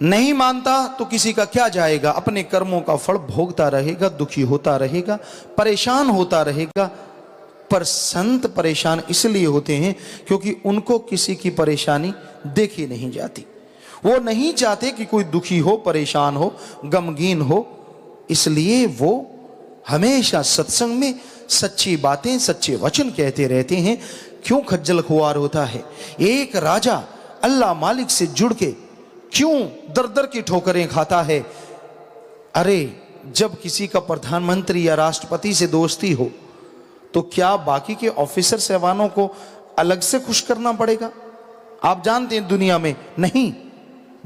नहीं मानता तो किसी का क्या जाएगा, अपने कर्मों का फल भोगता रहेगा, दुखी होता रहेगा, परेशान होता रहेगा। पर संत परेशान इसलिए होते हैं क्योंकि उनको किसी की परेशानी देखी नहीं जाती। वो नहीं चाहते कि कोई दुखी हो, परेशान हो, गमगीन हो, इसलिए वो हमेशा सत्संग में सच्ची बातें, सच्चे वचन कहते रहते हैं। क्यों खज्जल खुआर होता है एक राजा अल्लाह मालिक से जुड़ के, क्यों दर दर की ठोकरें खाता है? अरे जब किसी का प्रधानमंत्री या राष्ट्रपति से दोस्ती हो तो क्या बाकी के ऑफिसर सहवानों को अलग से खुश करना पड़ेगा? आप जानते हैं दुनिया में नहीं,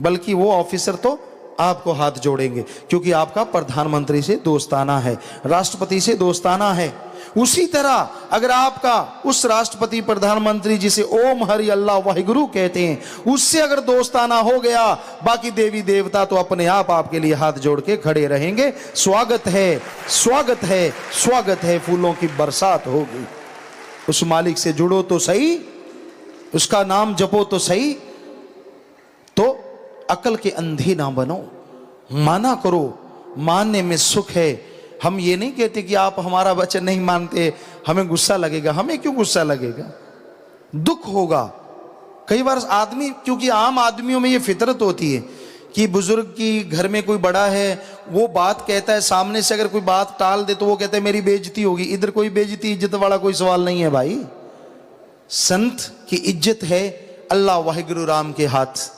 बल्कि वो ऑफिसर तो आपको हाथ जोड़ेंगे क्योंकि आपका प्रधानमंत्री से दोस्ताना है, राष्ट्रपति से दोस्ताना है। उसी तरह अगर आपका उस राष्ट्रपति प्रधानमंत्री जिसे ओम हरि अल्लाह वाहिगुरु कहते हैं, उससे अगर दोस्ताना हो गया, बाकी देवी देवता तो अपने आप आपके लिए हाथ जोड़ के खड़े रहेंगे। स्वागत है, स्वागत है, स्वागत है, फूलों की बरसात होगी। उस मालिक से जुड़ो तो सही, उसका नाम जपो तो सही, तो अकल के अंधे ना बनो, माना करो, मानने में सुख है। हम ये नहीं कहते कि आप हमारा वचन नहीं मानते, हमें गुस्सा लगेगा। हमें क्यों गुस्सा लगेगा? दुख होगा। कई बार आदमी, क्योंकि आम आदमियों में ये फितरत होती है कि बुजुर्ग की घर में कोई बड़ा है, वो बात कहता है, सामने से अगर कोई बात टाल दे तो वो कहता है मेरी बेइज्जती होगी। इधर कोई बेइज्जती इज्जत वाला कोई सवाल नहीं है भाई। संत की इज्जत है अल्लाह वाहिगुरु राम के हाथ,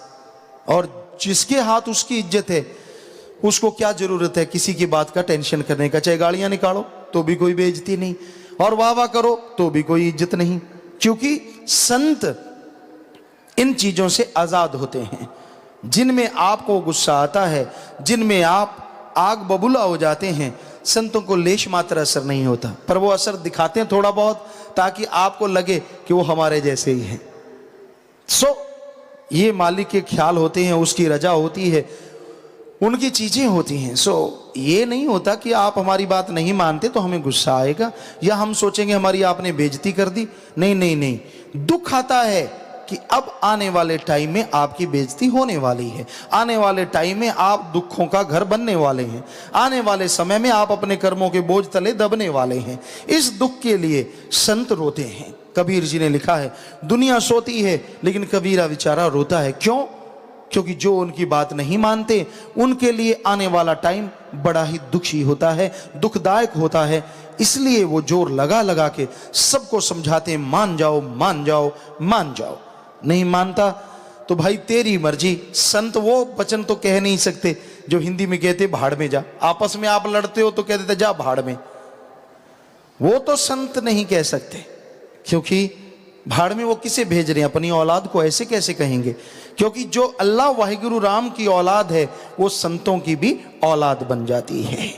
और जिसके हाथ उसकी इज्जत है, उसको क्या जरूरत है किसी की बात का टेंशन करने का? चाहे गालियां निकालो तो भी कोई बेइज्जती नहीं, और वाह वाह करो तो भी कोई इज्जत नहीं, क्योंकि संत इन चीजों से आजाद होते हैं। जिनमें आपको गुस्सा आता है, जिनमें आप आग बबूला हो जाते हैं, संतों को लेश मात्र असर नहीं होता, पर वो असर दिखाते हैं थोड़ा बहुत ताकि आपको लगे कि वो हमारे जैसे ही हैं। ये मालिक के ख्याल होते हैं, उसकी रजा होती है, उनकी चीजें होती हैं। ये नहीं होता कि आप हमारी बात नहीं मानते तो हमें गुस्सा आएगा या हम सोचेंगे हमारी आपने बेइज्जती कर दी। नहीं नहीं नहीं, दुख आता है कि अब आने वाले टाइम में आपकी बेइज्जती होने वाली है, आने वाले टाइम में आप दुखों का घर बनने वाले हैं, आने वाले समय में आप अपने कर्मों के बोझ तले दबने वाले हैं। इस दुख के लिए संत रोते हैं। कबीर जी ने लिखा है, दुनिया सोती है लेकिन कबीरा बेचारा रोता है। क्यों? क्योंकि जो उनकी बात नहीं मानते उनके लिए आने वाला टाइम बड़ा ही दुखी होता है, दुखदायक होता है। इसलिए वो जोर लगा लगा के सबको समझाते हैं, मान जाओ, मान जाओ, मान जाओ। नहीं मानता तो भाई तेरी मर्जी। संत वो वचन तो कह नहीं सकते जो हिंदी में कहते भाड़ में जा। आपस में आप लड़ते हो तो कह देते जा भाड़ में, वो तो संत नहीं कह सकते, क्योंकि भाड़ में वो किसे भेज रहे हैं? अपनी औलाद को ऐसे कैसे कहेंगे? क्योंकि जो अल्लाह वाहिगुरु राम की औलाद है वो संतों की भी औलाद बन जाती है,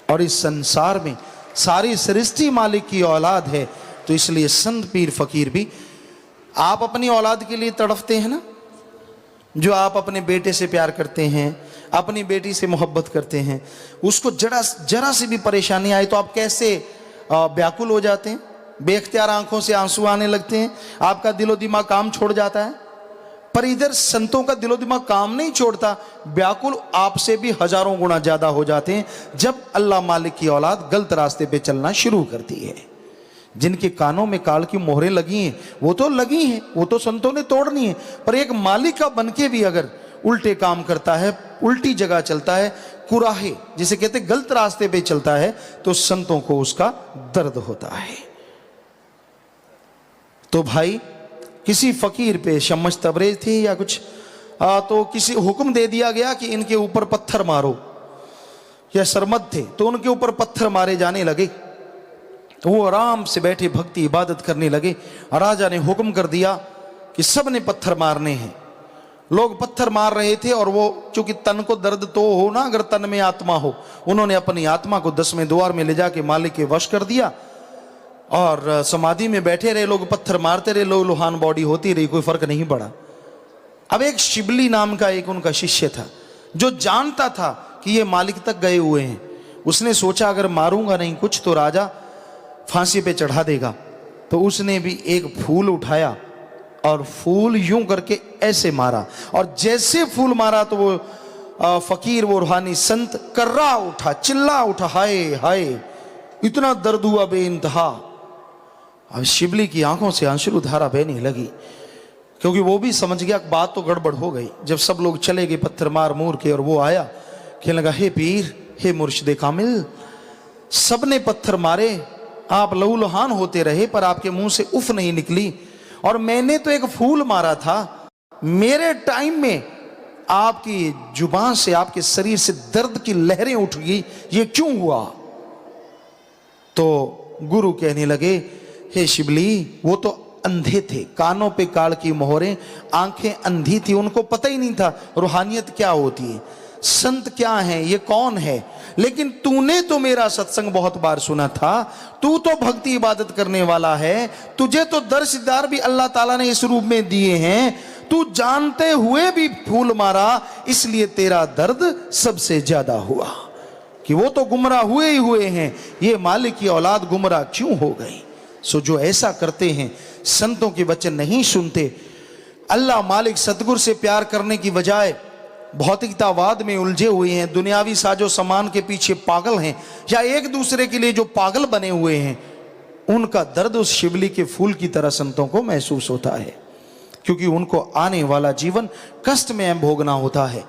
और इस संसार में सारी सृष्टि मालिक की औलाद है। तो इसलिए संत पीर फकीर भी, आप अपनी औलाद के लिए तड़फते हैं ना, जो आप अपने बेटे से प्यार करते हैं, अपनी बेटी से मोहब्बत करते हैं, उसको जरा सी भी परेशानी आए तो आप कैसे व्याकुल हो जाते हैं, बेख्तियार आंखों से आंसू आने लगते हैं, आपका दिलो दिमाग काम छोड़ जाता है। पर इधर संतों का दिलो दिमाग काम नहीं छोड़ता, व्याकुल आपसे भी हजारों गुना ज्यादा हो जाते हैं जब अल्लाह मालिक की औलाद गलत रास्ते पे चलना शुरू करती है। जिनके कानों में काल की मोहरें लगी हैं वो तो लगी हैं, वो तो संतों ने तोड़नी है, पर एक मालिक का बनके भी अगर उल्टे काम करता है, उल्टी जगह चलता है, कुराहे जिसे कहते गलत रास्ते पे चलता है, तो संतों को उसका दर्द होता है। तो भाई किसी फकीर पे शम्मश तबरेज थी या कुछ, तो किसी हुक्म दे दिया गया कि इनके ऊपर पत्थर मारो, या सरमद थे तो उनके ऊपर पत्थर मारे जाने लगे। तो वो आराम से बैठे भक्ति इबादत करने लगे। राजा ने हुक्म कर दिया कि सब ने पत्थर मारने हैं। लोग पत्थर मार रहे थे, और वो चूंकि तन को दर्द तो हो ना, अगर तन में आत्मा हो, उन्होंने अपनी आत्मा को 10वें द्वार में ले जाके मालिक के वश कर दिया, और समाधि में बैठे रहे। लोग पत्थर मारते रहे, लोग लुहान बॉडी होती रही, कोई फर्क नहीं पड़ा। अब एक शिबली नाम का एक उनका शिष्य था जो जानता था कि ये मालिक तक गए हुए हैं। उसने सोचा अगर मारूंगा नहीं कुछ तो राजा फांसी पे चढ़ा देगा। तो उसने भी एक फूल उठाया और फूल यूं करके ऐसे मारा, और जैसे फूल मारा तो वो फकीर, वो रूहानी संत कर्रा उठा, चिल्ला उठा, हाय हाय, इतना दर्द हुआ बेइंतहा। अब शिबली की आंखों से आंसू धारा बहने लगी, क्योंकि वो भी समझ गया बात तो गड़बड़ हो गई। जब सब लोग चले गए पत्थर मार मूर के, और वो आया, कहने लगा, हे पीर, हे मुर्शिदे कामिल, सबने पत्थर मारे, आप लहूलुहान होते रहे, पर आपके मुंह से उफ नहीं निकली, और मैंने तो एक फूल मारा था, मेरे टाइम में आपकी जुबान से, आपके शरीर से दर्द की लहरें उठ गई, ये क्यों हुआ? तो गुरु कहने लगे, हे शिबली, वो तो अंधे थे, कानों पे काल की मोहरें, आंखें अंधी थी, उनको पता ही नहीं था रूहानियत क्या होती है, संत क्या है, ये कौन है। लेकिन तूने तो मेरा सत्संग बहुत बार सुना था, तू तो भक्ति इबादत करने वाला है, तुझे तो दर्शदार भी अल्लाह ताला ने इस रूप में दिए हैं, तू जानते हुए भी फूल मारा, इसलिए तेरा दर्द सबसे ज्यादा हुआ, कि वो तो गुमराह हुए ही हुए हैं, ये मालिक की औलाद गुमराह क्यों हो गई। सो जो ऐसा करते हैं, संतों के वचन नहीं सुनते, अल्लाह मालिक सतगुर से प्यार करने की बजाय भौतिकतावाद में उलझे हुए हैं, दुनियावी साजो सामान के पीछे पागल हैं, या एक दूसरे के लिए जो पागल बने हुए हैं, उनका दर्द उस शिवली के फूल की तरह संतों को महसूस होता है, क्योंकि उनको आने वाला जीवन कष्ट में भोगना होता है।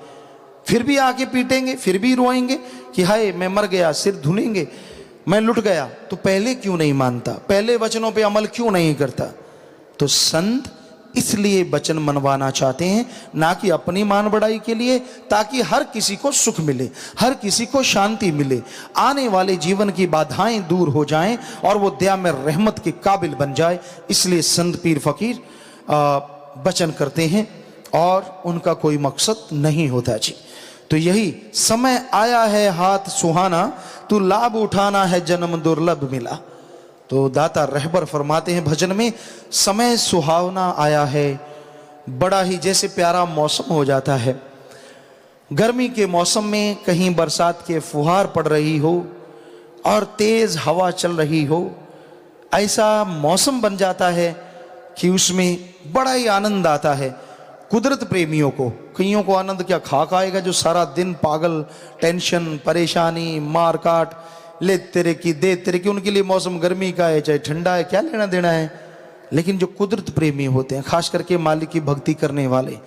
फिर भी आके पीटेंगे, फिर भी रोएंगे कि हाय मैं मर गया, सिर धुनेंगे, मैं लुट गया। तो पहले क्यों नहीं मानता, पहले वचनों पे अमल क्यों नहीं करता? तो संत इसलिए वचन मनवाना चाहते हैं, ना कि अपनी मान बढ़ाई के लिए, ताकि हर किसी को सुख मिले, हर किसी को शांति मिले, आने वाले जीवन की बाधाएं दूर हो जाएं, और वो दया में रहमत के काबिल बन जाए। इसलिए संत पीर फकीर वचन करते हैं, और उनका कोई मकसद नहीं होता जी। तो यही समय आया है हाथ सुहाना, तू लाभ उठाना है जन्म दुर्लभ मिला। तो दाता रहबर फरमाते हैं भजन में, समय सुहावना आया है, बड़ा ही जैसे प्यारा मौसम हो जाता है। गर्मी के मौसम में कहीं बरसात के फुहार पड़ रही हो और तेज हवा चल रही हो, ऐसा मौसम बन जाता है कि उसमें बड़ा ही आनंद आता है। कुदरत प्रेमियों को, कईयों को आनंद क्या खाक आएगा, जो सारा दिन पागल, टेंशन, परेशानी, मार काट, ले तेरे की दे तेरे की, उनके लिए मौसम गर्मी का है चाहे ठंडा है, क्या लेना देना है। लेकिन जो कुदरत प्रेमी होते हैं, खास करके मालिक की भक्ति करने वाले,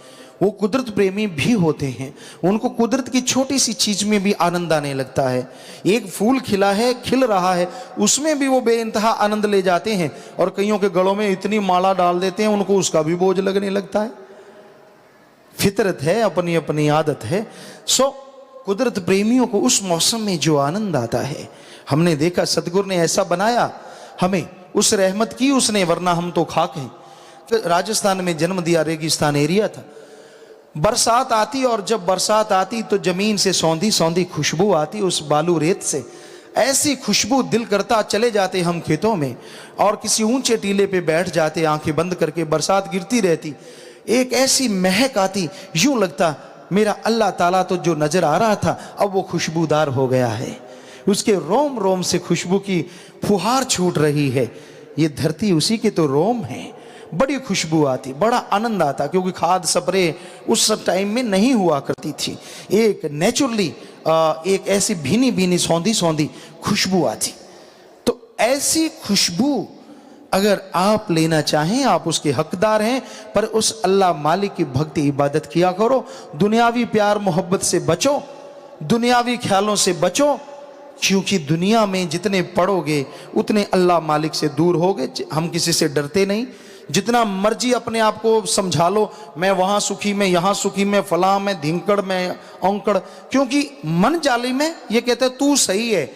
वो कुदरत प्रेमी भी होते हैं, उनको कुदरत की छोटी सी चीज में भी आनंद आने लगता है। एक फूल खिला है, खिल रहा है, उसमें भी वो बेइंतहा आनंद ले जाते हैं, और कईयों के गलों में इतनी माला डाल देते हैं, उनको उसका भी बोझ लगने लगता है। फितरत है, अपनी अपनी आदत है। सो कुदरत प्रेमियों को उस मौसम में जो आनंद आता है, हमने देखा सतगुरु ने ऐसा बनाया हमें, उस रहमत की उसने, वरना हम तो खाक हैं। तो राजस्थान में जन्म दिया, रेगिस्तान एरिया था, बरसात आती, और जब बरसात आती तो जमीन से सौंधी सौंधी खुशबू आती, उस बालू रेत से ऐसी खुशबू, दिल करता चले जाते हम खेतों में, और किसी ऊंचे टीले पे बैठ जाते, आंखें बंद करके, बरसात गिरती रहती, एक ऐसी महक आती, यूं लगता मेरा अल्लाह ताला तो जो नजर आ रहा था अब वो खुशबूदार हो गया है, उसके रोम रोम से खुशबू की फुहार छूट रही है, ये धरती उसी के तो रोम है। बड़ी खुशबू आती, बड़ा आनंद आता, क्योंकि खाद स्प्रे उस टाइम में नहीं हुआ करती थी। एक नेचुरली एक ऐसी भीनी भीनी सौंधी सौंधी खुशबू आती। तो ऐसी खुशबू अगर आप लेना चाहें, आप उसके हकदार हैं, पर उस अल्लाह मालिक की भक्ति इबादत किया करो। दुनियावी प्यार मोहब्बत से बचो, दुनियावी ख्यालों से बचो, क्योंकि दुनिया में जितने पढ़ोगे उतने अल्लाह मालिक से दूर होगे। हम किसी से डरते नहीं, जितना मर्जी अपने आप को समझा लो, मैं वहां सुखी, मैं यहां सुखी, मैं फलां, मैं धिंकड़, मैं औंकड़, क्योंकि मन जालिम है। ये कहते हैं तू सही है।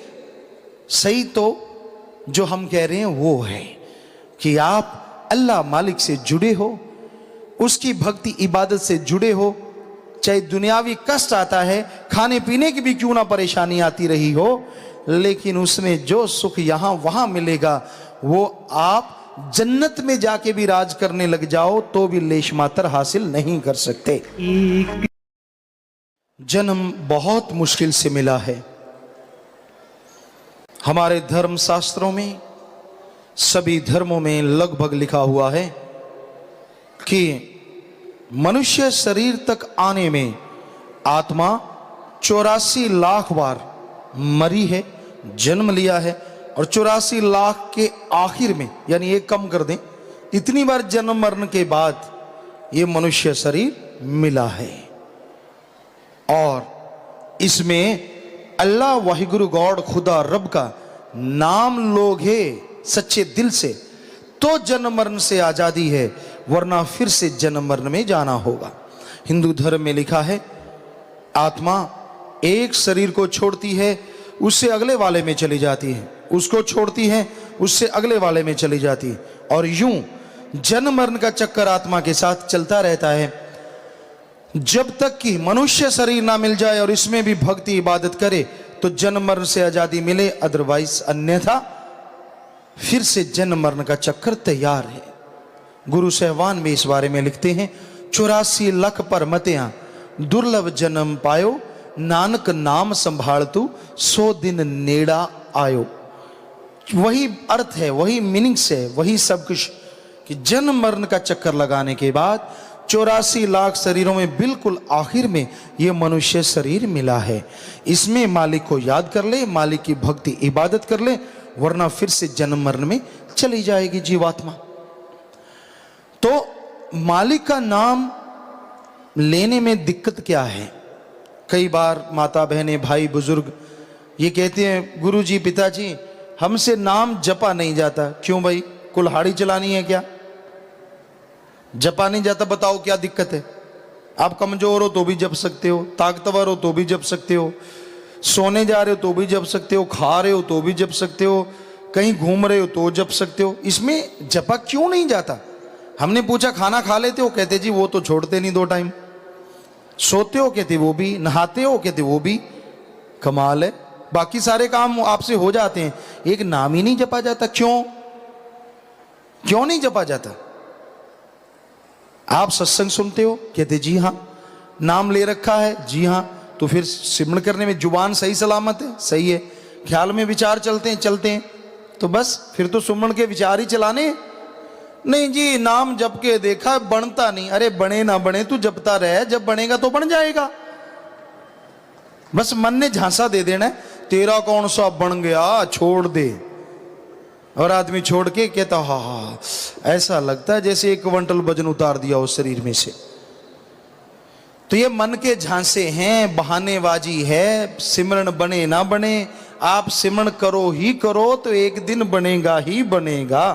सही तो जो हम कह रहे हैं वो है कि आप अल्लाह मालिक से जुड़े हो, उसकी भक्ति इबादत से जुड़े हो, चाहे दुनियावी कष्ट आता है, खाने पीने की भी क्यों ना परेशानी आती रही हो, लेकिन उसमें जो सुख यहां वहां मिलेगा, वो आप जन्नत में जाके भी राज करने लग जाओ तो भी लेश मात्र हासिल नहीं कर सकते। जन्म बहुत मुश्किल से मिला है। हमारे धर्म शास्त्रों में, सभी धर्मों में लगभग लिखा हुआ है कि मनुष्य शरीर तक आने में आत्मा 84 लाख बार मरी है, जन्म लिया है, और 84 लाख के आखिर में, यानी एक कम कर दें, इतनी बार जन्म मरण के बाद ये मनुष्य शरीर मिला है। और इसमें अल्लाह वाहिगुरु गॉड खुदा रब का नाम लोगे सच्चे दिल से तो जन्म मरण से आजादी है, वरना फिर से जन्म मरण में जाना होगा। हिंदू धर्म में लिखा है आत्मा एक शरीर को छोड़ती है, उससे अगले वाले में चली जाती है, उसको छोड़ती है, उससे अगले वाले में चली जाती है, और यूं जन्म मरण का चक्कर आत्मा के साथ चलता रहता है जब तक कि मनुष्य शरीर ना मिल जाए और इसमें भी भक्ति इबादत करे तो जन्म मरण से आजादी मिले, अदरवाइज अन्यथा फिर से जन्म मरण का चक्कर तैयार है। गुरु सहवान में इस बारे में लिखते हैं 84 लाख पर मतियां दुर्लभ जन्म पायो, नानक नाम संभाल तू 100 दिन नेड़ा आयो। वही अर्थ है, वही मीनिंग्स है, वही सब कुछ कि जन्म मरण का चक्कर लगाने के बाद 84 लाख शरीरों में बिल्कुल आखिर में यह मनुष्य शरीर मिला है। इसमें मालिक को याद कर ले, मालिक की भक्ति इबादत कर ले, वरना फिर से जन्म मरण में चली जाएगी जीवात्मा। तो मालिक का नाम लेने में दिक्कत क्या है? कई बार माता बहनें भाई बुजुर्ग ये कहते हैं गुरु जी पिताजी हमसे नाम जपा नहीं जाता। क्यों भाई, कुल्हाड़ी चलानी है क्या? जपा नहीं जाता, बताओ क्या दिक्कत है? आप कमजोर हो तो भी जप सकते हो, ताकतवर हो तो भी जप सकते हो, सोने जा रहे हो तो भी जप सकते हो, खा रहे हो तो भी जप सकते हो, कहीं घूम रहे हो तो जप सकते हो। इसमें जपा क्यों नहीं जाता? हमने पूछा खाना खा लेते हो? कहते जी वो तो छोड़ते नहीं 2 टाइम। सोते हो? कहते वो भी। नहाते हो? कहते वो भी। कमाल है, बाकी सारे काम आपसे हो जाते हैं, एक नाम ही नहीं जपा जाता। क्यों क्यों नहीं जपा जाता? आप सत्संग सुनते हो? कहते जी हाँ। नाम ले रखा है? जी हाँ। तो फिर सिमरण करने में जुबान सही सलामत है? सही है। ख्याल में विचार चलते हैं, तो बस फिर तो सुमरण के विचार ही चलाने। नहीं जी नाम जप के देखा बनता नहीं। अरे बने ना बने तू जपता रहे, जब बनेगा तो बन जाएगा। बस मन ने झांसा दे देना है तेरा कौन सा बन गया, छोड़ दे। और आदमी छोड़ के कहता हा ऐसा लगता है जैसे 1 क्विंटल वजन उतार दिया उस शरीर में से। तो ये मन के झांसे हैं, बहानेबाजी है। सिमरण बने ना बने, आप सिमरण करो ही करो तो एक दिन बनेगा ही बनेगा।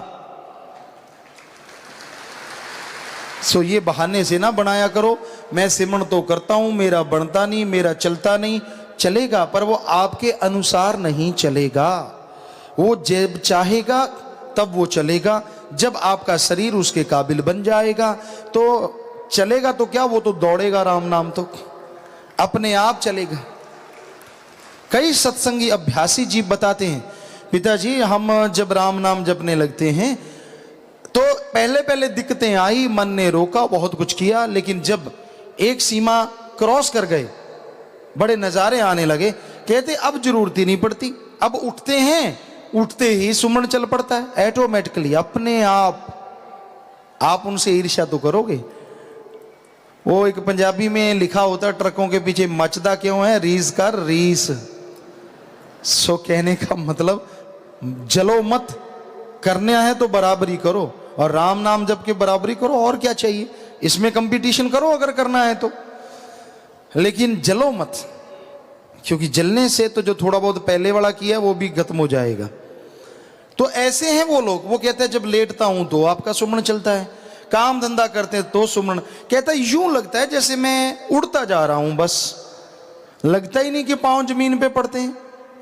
सो ये बहाने से ना बनाया करो, मैं सिमरण तो करता हूं, मेरा बनता नहीं, मेरा चलता नहीं। चलेगा पर वो आपके अनुसार नहीं चलेगा। वो जब चाहेगा तब वो चलेगा, जब आपका शरीर उसके काबिल बन जाएगा तो चलेगा। तो क्या, वो तो दौड़ेगा, राम नाम तो अपने आप चलेगा। कई सत्संगी अभ्यासी जीव बताते हैं पिताजी हम जब राम नाम जपने लगते हैं तो पहले पहले दिक्कतें आई, मन ने रोका, बहुत कुछ किया, लेकिन जब एक सीमा क्रॉस कर गए बड़े नजारे आने लगे। कहते अब जरूरत ही नहीं पड़ती, अब उठते हैं, उठते ही सुमरण चल पड़ता है ऑटोमेटिकली अपने आप उनसे ईर्ष्या तो करोगे। वो एक पंजाबी में लिखा होता है ट्रकों के पीछे मचदा क्यों है, रीस कर रीस। सो कहने का मतलब जलो मत, करना है तो बराबरी करो, और राम नाम जप के बराबरी करो, और क्या चाहिए। इसमें कंपटीशन करो अगर करना है तो, लेकिन जलो मत, क्योंकि जलने से तो जो थोड़ा बहुत पहले वाला किया वो भी खत्म हो जाएगा। तो ऐसे हैं वो लोग। वो कहते हैं जब लेटता हूं तो आपका सुमरण चलता है, काम धंधा करते हैं तो सुमरण। कहता है यूं लगता है जैसे मैं उड़ता जा रहा हूं, बस लगता ही नहीं कि पांव जमीन पे पड़ते हैं,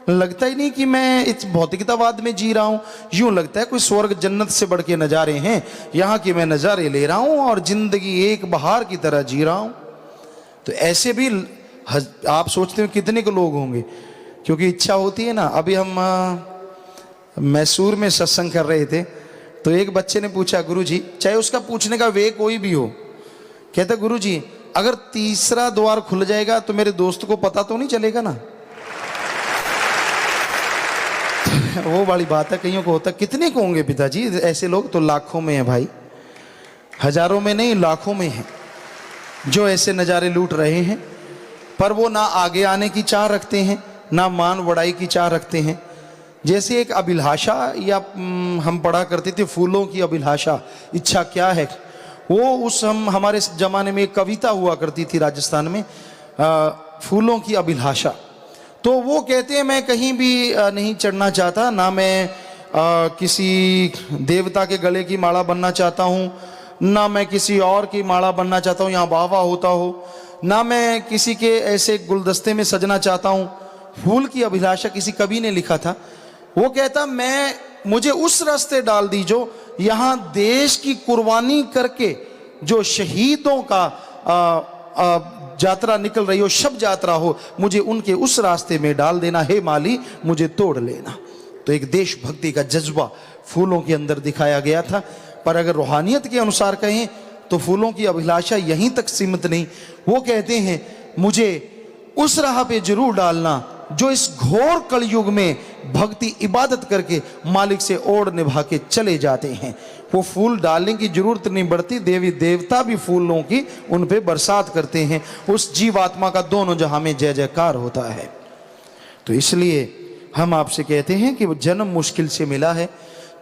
लगता ही नहीं कि मैं इस भौतिकतावाद में जी रहा हूं। यूं लगता है कोई स्वर्ग जन्नत से बढ़ के नजारे हैं, यहां के मैं नजारे ले रहा हूं और जिंदगी एक बहार की तरह जी रहा हूं। तो ऐसे भी आप सोचते हो कितने को लोग होंगे, क्योंकि इच्छा होती है ना। अभी हम मैसूर में सत्संग कर रहे थे तो एक बच्चे ने पूछा गुरुजी, चाहे उसका पूछने का वे कोई भी हो, कहता गुरुजी अगर तीसरा द्वार खुल जाएगा तो मेरे दोस्त को पता तो नहीं चलेगा ना। वो वाली बात है, कईयों को होता, कितने को होंगे पिताजी ऐसे लोग? तो लाखों में है भाई। हजारों में नहीं लाखों में हैं जो ऐसे नज़ारे लूट रहे हैं, पर वो ना आगे आने की चाह रखते हैं, ना मान बढ़ाई की चाह रखते हैं। जैसे एक अभिलाषा, या हम पढ़ा करते थे फूलों की अभिलाषा, इच्छा क्या है, वो उस हमारे ज़माने में एक कविता हुआ करती थी राजस्थान में, फूलों की अभिलाषा। तो वो कहते हैं मैं कहीं भी नहीं चढ़ना चाहता, ना मैं किसी देवता के गले की माला बनना चाहता हूँ, ना मैं किसी और की माला बनना चाहता हूँ यहाँ वाह वाह होता हो, ना मैं किसी के ऐसे गुलदस्ते में सजना चाहता हूँ। फूल की अभिलाषा किसी कवि ने लिखा था। वो कहता मुझे उस रास्ते डाल दीजो यहाँ देश की कुर्बानी करके जो शहीदों का यात्रा निकल रही हो, शब यात्रा हो, मुझे उनके उस रास्ते में डाल देना, हे माली मुझे तोड़ लेना। तो एक देशभक्ति का जज्बा फूलों के अंदर दिखाया गया था। पर अगर रूहानियत के अनुसार कहें तो फूलों की अभिलाषा यहीं तक सीमित नहीं। वो कहते हैं मुझे उस राह पे जरूर डालना जो इस घोर कलयुग में भक्ति इबादत करके मालिक से ओढ़ निभा के चले जाते हैं। वो फूल डालने की जरूरत नहीं पड़ती, देवी देवता भी फूलों की उन पे बरसात करते हैं। उस जीवात्मा का दोनों जहां में जय जयकार होता है। तो इसलिए हम आपसे कहते हैं कि वो जन्म मुश्किल से मिला है,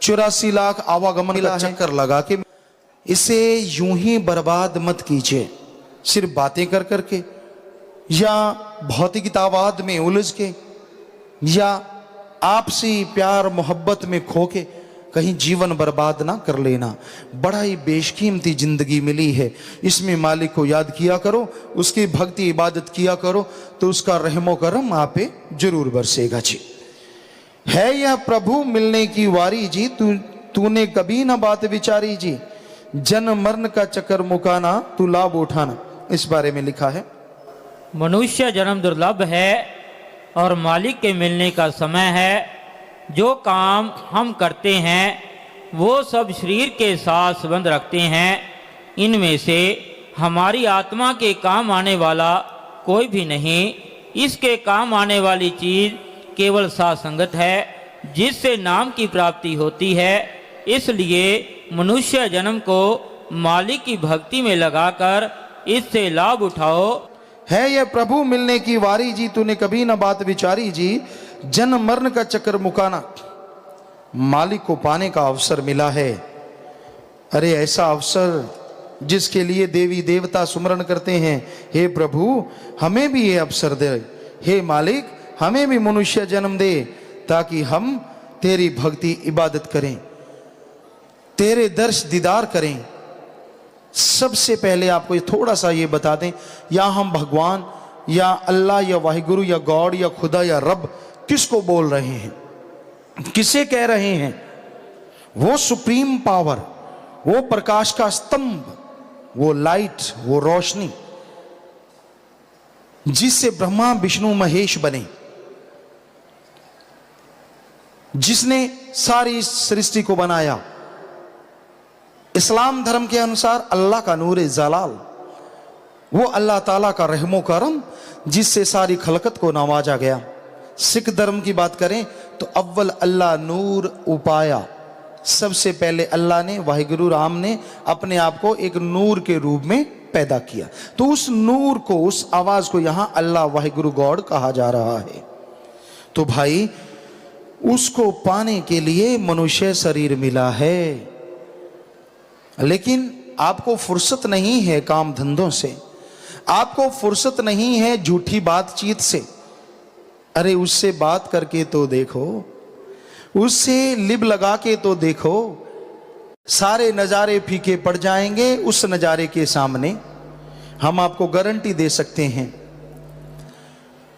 84 लाख आवागमन का चक्कर लगा के, इसे यूं ही बर्बाद मत कीजिए सिर्फ बातें कर करके, या भौतिकतावाद में उलझ के, या आपसी प्यार मोहब्बत में खो के कहीं जीवन बर्बाद ना कर लेना। बड़ा ही बेशकीमती जिंदगी मिली है, इसमें मालिक को याद किया करो, उसकी भक्ति इबादत किया करो, तो उसका रहमो करम आप पे जरूर बरसेगा जी। है यह प्रभु मिलने की वारी जी, तूने कभी ना बात विचारी जी, जन्म मरण का चक्कर मुकाना तू लाभ उठाना। इस बारे में लिखा है, मनुष्य जन्म दुर्लभ है और मालिक के मिलने का समय है। जो काम हम करते हैं वो सब शरीर के साथ संबंध रखते हैं। इनमें से हमारी आत्मा के काम आने वाला कोई भी नहीं। इसके काम आने वाली चीज़ केवल साथ संगत है जिससे नाम की प्राप्ति होती है। इसलिए मनुष्य जन्म को मालिक की भक्ति में लगाकर इससे लाभ उठाओ। है यह प्रभु मिलने की वारी जी, तूने कभी ना बात विचारी जी, जन्म मरण का चक्कर मुकाना। मालिक को पाने का अवसर मिला है। अरे ऐसा अवसर जिसके लिए देवी देवता सुमरण करते हैं, हे प्रभु हमें भी ये अवसर दे, हे मालिक हमें भी मनुष्य जन्म दे, ताकि हम तेरी भक्ति इबादत करें, तेरे दर्श दीदार करें। सबसे पहले आपको थोड़ा सा ये बता दें, या हम भगवान या अल्लाह या वाहिगुरु या गॉड या खुदा या रब किसको बोल रहे हैं, किसे कह रहे हैं? वो सुप्रीम पावर, वो प्रकाश का स्तंभ, वो लाइट, वो रोशनी जिससे ब्रह्मा विष्णु महेश बने, जिसने सारी इस सृष्टि को बनाया। इस्लाम धर्म के अनुसार अल्लाह का नूर जलाल, वो अल्लाह ताला का रहमो करम जिससे सारी खलकत को नवाजा गया। सिख धर्म की बात करें तो अव्वल अल्लाह नूर उपाया, सबसे पहले अल्लाह ने, वाहिगुरु राम ने अपने आप को एक नूर के रूप में पैदा किया। तो उस नूर को, उस आवाज को यहां अल्लाह वाहिगुरु गॉड कहा जा रहा है। तो भाई उसको पाने के लिए मनुष्य शरीर मिला है, लेकिन आपको फुर्सत नहीं है काम धंधों से, आपको फुर्सत नहीं है झूठी बातचीत से। अरे उससे बात करके तो देखो, उससे लिब लगा के तो देखो, सारे नज़ारे फीके पड़ जाएंगे उस नज़ारे के सामने। हम आपको गारंटी दे सकते हैं,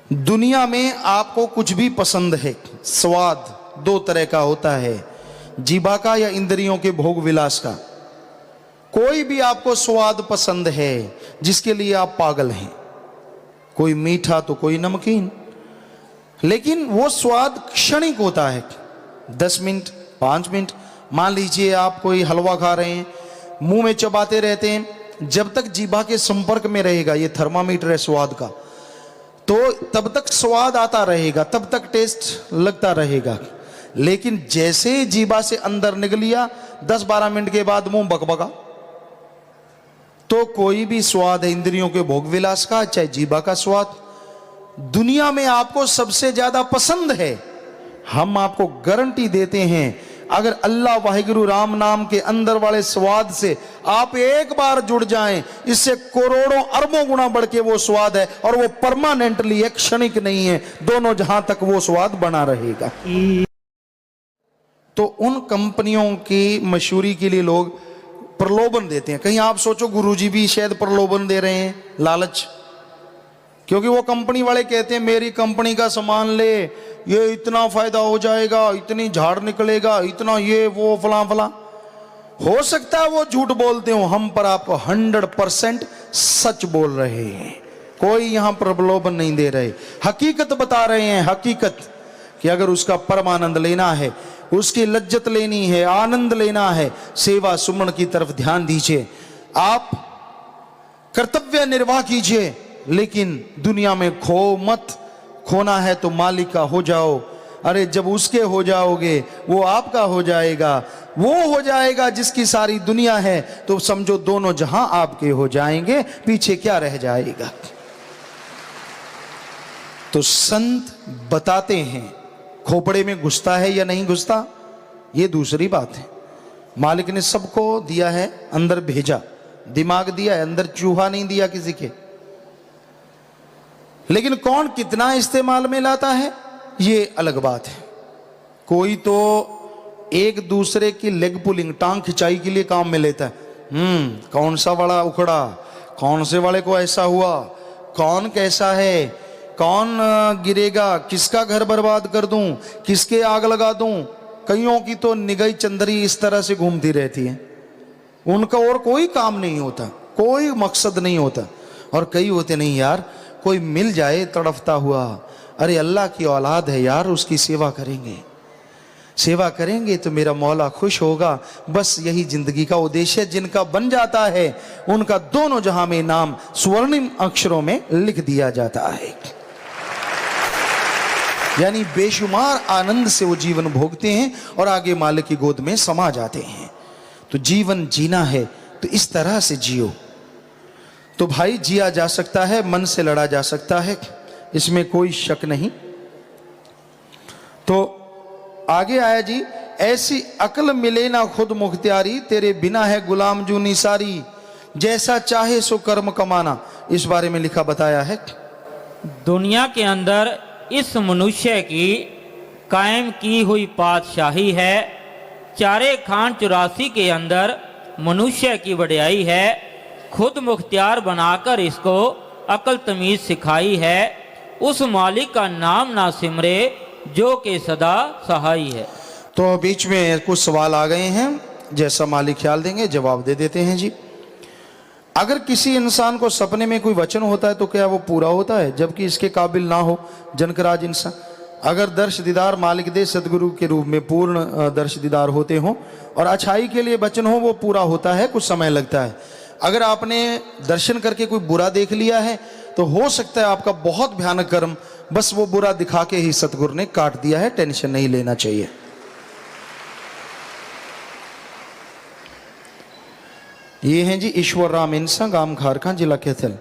दुनिया में आपको कुछ भी पसंद है, स्वाद दो तरह का होता है, जीभा का या इंद्रियों के भोग विलास का। कोई भी आपको स्वाद पसंद है जिसके लिए आप पागल हैं, कोई मीठा तो कोई नमकीन, लेकिन वो स्वाद क्षणिक होता है, 10 मिनट 5 मिनट। मान लीजिए आप कोई हलवा खा रहे हैं, मुंह में चबाते रहते हैं, जब तक जीभा के संपर्क में रहेगा, ये थर्मामीटर है स्वाद का, तो तब तक स्वाद आता रहेगा, तब तक टेस्ट लगता रहेगा। लेकिन जैसे जीभा से अंदर निकलिया 10-12 मिनट के बाद मुंह बकबका, तो कोई भी स्वाद है इंद्रियों के भोग विलास का, चाहे जीवा का स्वाद, दुनिया में आपको सबसे ज्यादा पसंद है। हम आपको गारंटी देते हैं, अगर अल्लाह वाहिगुरु राम नाम के अंदर वाले स्वाद से आप एक बार जुड़ जाएं, इससे करोड़ों अरबों गुना बढ़ के वो स्वाद है, और वो परमानेंटली है, क्षणिक नहीं है, दोनों जहां तक वो स्वाद बना रहेगा। तो उन कंपनियों की मशहूरी के लिए लोग प्रलोभन देते हैं। कहीं आप सोचो गुरुजी भी शायद प्रलोभन दे रहे हैं, लालच, क्योंकि वो कंपनी वाले कहते हैं मेरी कंपनी का सामान ले, ये इतना फायदा हो जाएगा, इतनी झाड़ निकलेगा, इतना ये वो फला फला। हो सकता है वो झूठ बोलते हो, हम पर आप 100% सच बोल रहे हैं, कोई यहां प्रलोभन नहीं दे रहे, हकीकत बता रहे हैं। हकीकत कि अगर उसका परमानंद लेना है, उसकी लज्जत लेनी है, आनंद लेना है, सेवा सुमन की तरफ ध्यान दीजिए, आप कर्तव्य निर्वाह कीजिए, लेकिन दुनिया में खो मत। खोना है तो मालिक का हो जाओ। अरे जब उसके हो जाओगे वो आपका हो जाएगा, वो हो जाएगा जिसकी सारी दुनिया है, तो समझो दोनों जहां आपके हो जाएंगे, पीछे क्या रह जाएगा। तो संत बताते हैं खोपड़े में घुसता है या नहीं घुसता, ये दूसरी बात है। मालिक ने सबको दिया है, अंदर भेजा, दिमाग दिया है, अंदर चूहा नहीं दिया किसी के। लेकिन कौन कितना इस्तेमाल में लाता है ये अलग बात है। कोई तो एक दूसरे की लेग पुलिंग, टांग खिंचाई के लिए काम में लेता है। कौन सा वाला उखड़ा, कौन से वाले को ऐसा हुआ, कौन कैसा है, कौन गिरेगा, किसका घर बर्बाद कर दूं, किसके आग लगा दूं। कईयों की तो निगाही चंदरी इस तरह से घूमती रहती है, उनका और कोई काम नहीं होता, कोई मकसद नहीं होता। और कई होते नहीं यार, कोई मिल जाए तड़फता हुआ, अरे अल्लाह की औलाद है यार, उसकी सेवा करेंगे, सेवा करेंगे तो मेरा मौला खुश होगा। बस यही जिंदगी का उद्देश्य। जिनका बन जाता है उनका दोनों जहां में नाम स्वर्णिम अक्षरों में लिख दिया जाता है, यानी बेशुमार आनंद से वो जीवन भोगते हैं और आगे मालिक की गोद में समा जाते हैं। तो जीवन जीना है तो इस तरह से जियो। तो भाई जिया जा सकता है, मन से लड़ा जा सकता है, इसमें कोई शक नहीं। तो आगे आया जी, ऐसी अक्ल मिले ना खुद मुख्तियारी, तेरे बिना है गुलाम जूनी सारी, जैसा चाहे सो कर्म कमाना। इस बारे में लिखा बताया है, दुनिया के अंदर इस मनुष्य की कायम की हुई पातशाही है। चारे खान 84 के अंदर मनुष्य की वड्याई है। खुद मुख्तियार बनाकर इसको अकल तमीज सिखाई है। उस मालिक का नाम ना सिमरे जो के सदा सहाई है। तो बीच में कुछ सवाल आ गए हैं, जैसा मालिक ख्याल देंगे जवाब दे देते हैं जी। अगर किसी इंसान को सपने में कोई वचन होता है तो क्या वो पूरा होता है, जबकि इसके काबिल ना हो जनकराज इंसान? अगर दर्श दीदार मालिक दे सदगुरु के रूप में पूर्ण दर्श दीदार होते हो और अच्छाई के लिए वचन हो, वो पूरा होता है, कुछ समय लगता है। अगर आपने दर्शन करके कोई बुरा देख लिया है तो हो सकता है आपका बहुत भयानक कर्म बस वो बुरा दिखा के ही सतगुरु ने काट दिया है, टेंशन नहीं लेना चाहिए। ये हैं जी ईश्वर राम इंसा, गांव खारखां, जिला कैथल।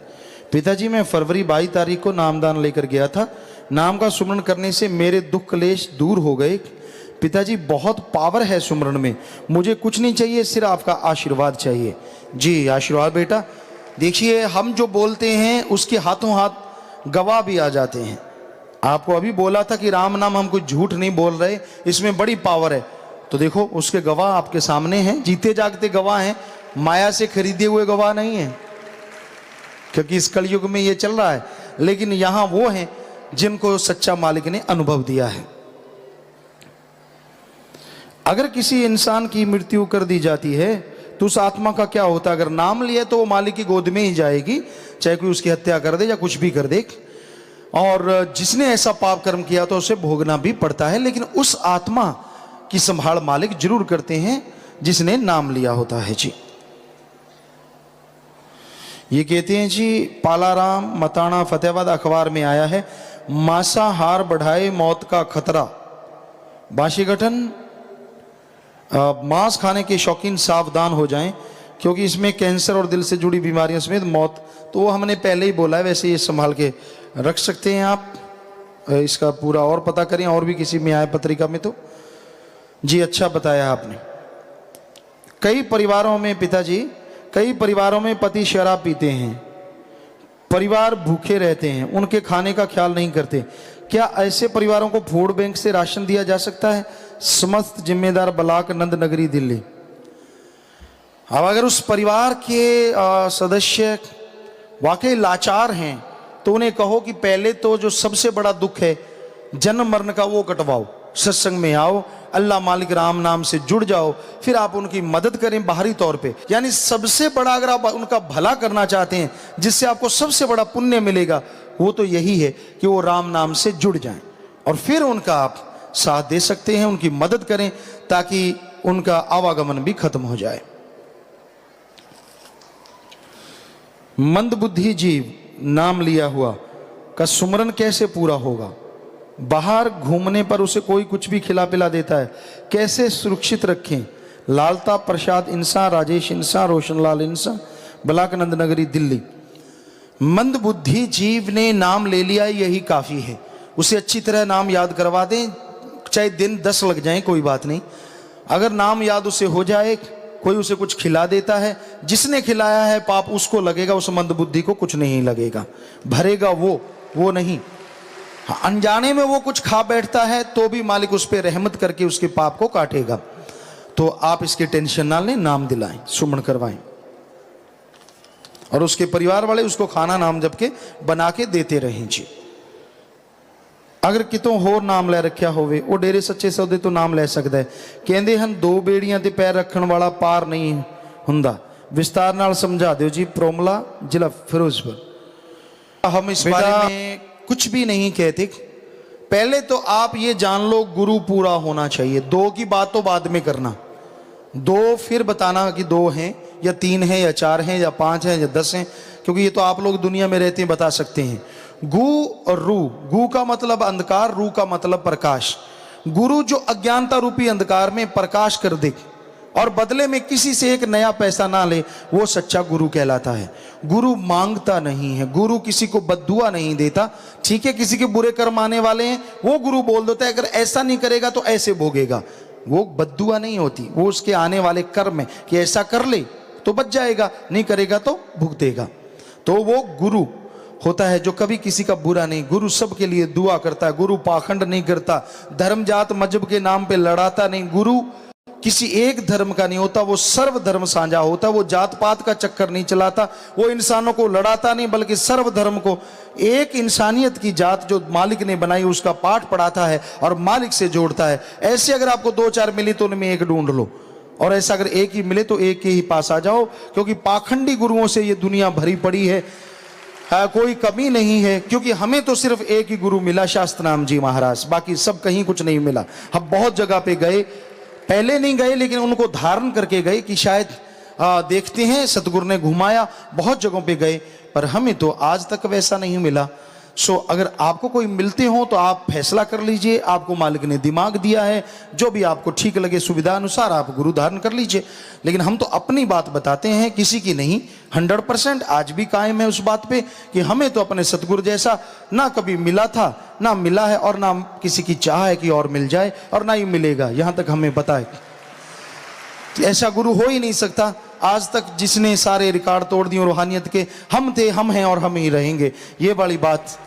पिताजी मैं फरवरी 22 तारीख को नामदान लेकर गया था। नाम का सुमरण करने से मेरे दुख क्लेश दूर हो गए। पिताजी बहुत पावर है सुमरण में, मुझे कुछ नहीं चाहिए, सिर्फ आपका आशीर्वाद चाहिए। जी आशीर्वाद बेटा। देखिए हम जो बोलते हैं उसके हाथों हाथ गवाह भी आ जाते हैं। आपको अभी बोला था कि राम नाम हम कुछ झूठ नहीं बोल रहे, इसमें बड़ी पावर है। तो देखो उसके गवाह आपके सामने हैं, जीते जागते गवाह हैं, माया से खरीदे हुए गवाह नहीं है, क्योंकि इस कलयुग में ये चल रहा है। लेकिन यहां वो हैं जिनको सच्चा मालिक ने अनुभव दिया है। अगर किसी इंसान की मृत्यु कर दी जाती है तो उस आत्मा का क्या होता है? अगर नाम लिया तो वो मालिक की गोद में ही जाएगी, चाहे कोई उसकी हत्या कर दे या कुछ भी कर दे। और जिसने ऐसा पाप कर्म किया तो उसे भोगना भी पड़ता है, लेकिन उस आत्मा की संभाल मालिक जरूर करते हैं जिसने नाम लिया होता है। जी ये कहते हैं जी पालाराम मताना फतेहाबाद अखबार में आया है, मांसाहार बढ़ाए मौत का खतरा। बाशी गठन मांस खाने के शौकीन सावधान हो जाएं, क्योंकि इसमें कैंसर और दिल से जुड़ी बीमारियों समेत मौत, तो वो हमने पहले ही बोला है। वैसे ये संभाल के रख सकते हैं आप, इसका पूरा और पता करें और भी किसी में आए पत्रिका में तो। जी अच्छा बताया आपने। कई परिवारों में पिताजी, कई परिवारों में पति शराब पीते हैं, परिवार भूखे रहते हैं, उनके खाने का ख्याल नहीं करते। क्या ऐसे परिवारों को फूड बैंक से राशन दिया जा सकता है? समस्त जिम्मेदार ब्लॉक नंद नगरी दिल्ली। अब अगर उस परिवार के सदस्य वाकई लाचार हैं तो उन्हें कहो कि पहले तो जो सबसे बड़ा दुख है जन्म मरण का वो कटवाओ, सत्संग में आओ, अल्लाह मालिक राम नाम से जुड़ जाओ, फिर आप उनकी मदद करें बाहरी तौर पे। यानी सबसे बड़ा अगर आप उनका भला करना चाहते हैं, जिससे आपको सबसे बड़ा पुण्य मिलेगा, वो तो यही है कि वो राम नाम से जुड़ जाएं और फिर उनका आप साथ दे सकते हैं, उनकी मदद करें ताकि उनका आवागमन भी खत्म हो जाए। मंदबुद्धि जीव नाम लिया हुआ का सुमरन कैसे पूरा होगा? बाहर घूमने पर उसे कोई कुछ भी खिला पिला देता है, कैसे सुरक्षित रखें? लालता प्रसाद इंसान, राजेश इंसान, रोशनलाल इंसान, ब्लॉक नंद नगरी दिल्ली। मंदबुद्धि जीव ने नाम ले लिया, यही काफी है। उसे अच्छी तरह नाम याद करवा दें, चाहे दिन 10 लग जाए कोई बात नहीं। अगर नाम याद उसे हो जाए, कोई उसे कुछ खिला देता है, जिसने खिलाया है पाप उसको लगेगा, उस मंदबुद्धि को कुछ नहीं लगेगा, भरेगा वो नहीं। हाँ, अनजाने में वो कुछ खा बैठता है तो भी मालिक उस पर रहमत करके उसके पाप को काटेगा। तो आप इसकी टेंशन ना लें, नाम दिलाएं, सुमन करवाएं और उसके परिवार वाले उसको खाना नाम जप के बना के देते रहें जी। अगर कितों होर नाम ले रखा होवे, वो डेरे सच्चे सौदे तो नाम ले सकता है। कहते हैं 2 बेड़ियां ते पैर रखने वाला पार नहीं हुंदा। विस्तार नाल समझा दो जी। प्रोमला, जिला फिरोजपुर। हम इस बारे में कुछ भी नहीं कहते। पहले तो आप ये जान लो, गुरु पूरा होना चाहिए। 2 की बात तो बाद में करना, 2 फिर बताना कि 2 हैं या 3 हैं या 4 हैं या 5 हैं या 10 हैं, क्योंकि ये तो आप लोग दुनिया में रहते हैं बता सकते हैं। गु और रू, गु का मतलब अंधकार, रू का मतलब प्रकाश। गुरु जो अज्ञानता रूपी अंधकार में प्रकाश कर दे और बदले में किसी से एक नया पैसा ना ले, वो सच्चा गुरु कहलाता है। गुरु मांगता नहीं है, गुरु किसी को बद्दुआ नहीं देता। ठीक है, किसी के बुरे कर्म आने वाले हैं, वो गुरु बोल देता है अगर ऐसा नहीं करेगा तो ऐसे भोगेगा। वो बद्दुआ नहीं होती, वो उसके आने वाले कर्म है कि ऐसा कर ले तो बच जाएगा, नहीं करेगा तो भुगतेगा। तो वो गुरु होता है जो कभी किसी का बुरा नहीं। गुरु सबके लिए दुआ करता है, गुरु पाखंड नहीं करता, धर्म जात मजहब के नाम पे लड़ाता नहीं। गुरु किसी एक धर्म का नहीं होता, वो सर्व धर्म साझा होता है। वो जात पात का चक्कर नहीं चलाता, वो इंसानों को लड़ाता नहीं, बल्कि सर्व धर्म को, एक इंसानियत की जात जो मालिक ने बनाई उसका पाठ पढ़ाता है और मालिक से जोड़ता है। ऐसे अगर आपको 2-4 मिली तो उनमें एक ढूंढ लो, और ऐसा अगर एक ही मिले तो एक के ही पास आ जाओ, क्योंकि पाखंडी गुरुओं से ये दुनिया भरी पड़ी है। कोई कमी नहीं है, क्योंकि हमें तो सिर्फ एक ही गुरु मिला, शास्त्र नाम जी महाराज, बाकी सब कहीं कुछ नहीं मिला। हम बहुत जगह पे गए, पहले नहीं गए लेकिन उनको धारण करके गए कि शायद देखते हैं, सतगुरु ने घुमाया, बहुत जगहों पे गए, पर हमें तो आज तक वैसा नहीं मिला। सो अगर आपको कोई मिलते हो तो आप फैसला कर लीजिए, आपको मालिक ने दिमाग दिया है, जो भी आपको ठीक लगे सुविधा अनुसार आप गुरु धारण कर लीजिए। लेकिन हम तो अपनी बात बताते हैं, किसी की नहीं। 100% आज भी कायम है उस बात पे कि हमें तो अपने सतगुरु जैसा ना कभी मिला था, ना मिला है, और ना किसी की चाह है कि और मिल जाए, और ना ही मिलेगा। यहां तक हमें पता है कि ऐसा गुरु हो ही नहीं सकता। आज तक जिसने सारे रिकॉर्ड तोड़ दिए रूहानियत के, हम थे, हम हैं और हम ही रहेंगे, ये वाली बात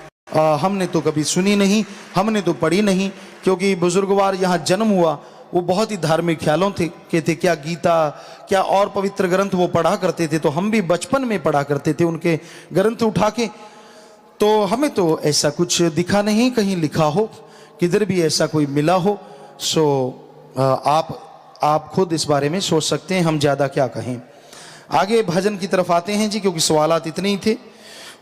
हमने तो कभी सुनी नहीं, हमने तो पढ़ी नहीं। क्योंकि बुजुर्गवार यहाँ जन्म हुआ, वो बहुत ही धार्मिक ख्यालों के थे। क्या गीता, क्या और पवित्र ग्रंथ वो पढ़ा करते थे, तो हम भी बचपन में पढ़ा करते थे उनके ग्रंथ उठा के। तो हमें तो ऐसा कुछ दिखा नहीं, कहीं लिखा हो, किधर भी ऐसा कोई मिला हो। सो आप खुद इस बारे में सोच सकते हैं, हम ज़्यादा क्या कहें। आगे भजन की तरफ आते हैं जी, क्योंकि सवालात इतने ही थे।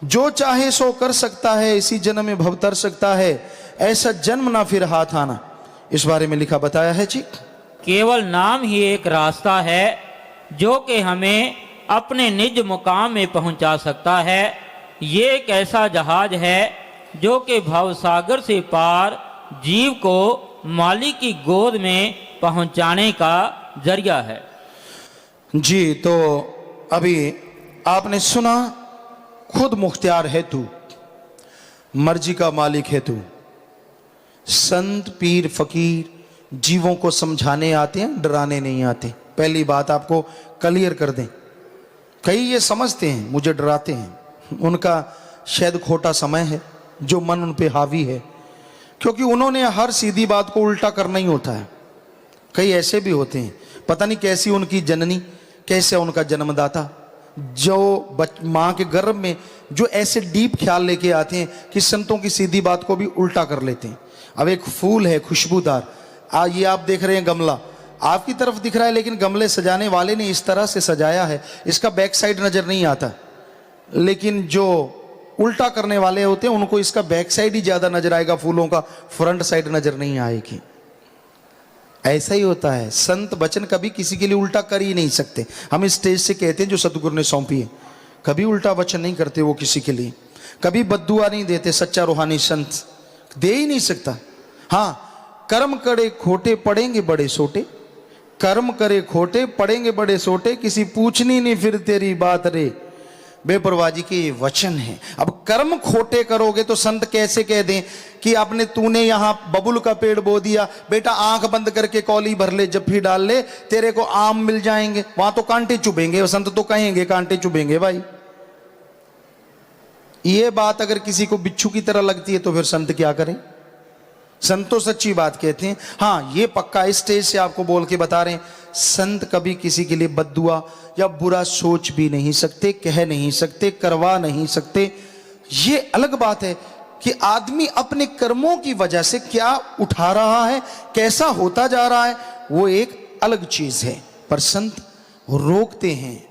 जो चाहे सो कर सकता है, इसी जन्म में भव तर सकता है, ऐसा जन्म ना फिर हाथ आना। इस बारे में लिखा बताया है जी। केवल नाम ही एक रास्ता है जो कि हमें अपने निज मुकाम में पहुंचा सकता है। ये एक ऐसा जहाज है जो कि भवसागर से पार जीव को मालिक की गोद में पहुंचाने का जरिया है। जी, तो अभी आपने सुना, खुद मुख्तियार है तू, मर्जी का मालिक है तू। संत पीर फकीर जीवों को समझाने आते हैं, डराने नहीं आते। पहली बात आपको क्लियर कर दें। कई ये समझते हैं मुझे डराते हैं, उनका शायद खोटा समय है जो मन उन पे हावी है, क्योंकि उन्होंने हर सीधी बात को उल्टा करना ही होता है। कई ऐसे भी होते हैं, पता नहीं कैसी उनकी जननी, कैसे उनका जन्मदाता, जो माँ के गर्भ में जो ऐसे डीप ख्याल लेके आते हैं कि संतों की सीधी बात को भी उल्टा कर लेते हैं। अब एक फूल है खुशबूदार, ये आप देख रहे हैं गमला आपकी तरफ दिख रहा है, लेकिन गमले सजाने वाले ने इस तरह से सजाया है, इसका बैक साइड नजर नहीं आता। लेकिन जो उल्टा करने वाले होते हैं उनको इसका बैक साइड ही ज्यादा नजर आएगा, फूलों का फ्रंट साइड नजर नहीं आएगी। ऐसा ही होता है, संत वचन कभी किसी के लिए उल्टा कर ही नहीं सकते। हम इस स्टेज से कहते हैं जो सतगुरु ने सौंपी है, कभी उल्टा वचन नहीं करते वो किसी के लिए, कभी बद्दुआ नहीं देते। सच्चा रूहानी संत दे ही नहीं सकता। हाँ, कर्म करे खोटे पड़ेंगे बड़े सोटे, कर्म करे खोटे पड़ेंगे बड़े सोटे, किसी पूछनी नहीं फिर तेरी बात रे। बेपरवाह जी के ये वचन है। अब कर्म खोटे करोगे तो संत कैसे कह दें कि आपने तूने यहां बबुल का पेड़ बो दिया, बेटा आंख बंद करके कौली भर ले, जफ्फी डाल ले, तेरे को आम मिल जाएंगे। वहां तो कांटे चुभेंगे, संत तो कहेंगे कांटे चुभेंगे भाई। ये बात अगर किसी को बिच्छू की तरह लगती है तो फिर संत क्या करें? संत तो सच्ची बात कहते हैं। हाँ, ये पक्का इस स्टेज से आपको बोल के बता रहे हैं, संत कभी किसी के लिए बद्दुआ या बुरा सोच भी नहीं सकते, कह नहीं सकते, करवा नहीं सकते। ये अलग बात है कि आदमी अपने कर्मों की वजह से क्या उठा रहा है, कैसा होता जा रहा है, वो एक अलग चीज है। पर संत रोकते हैं।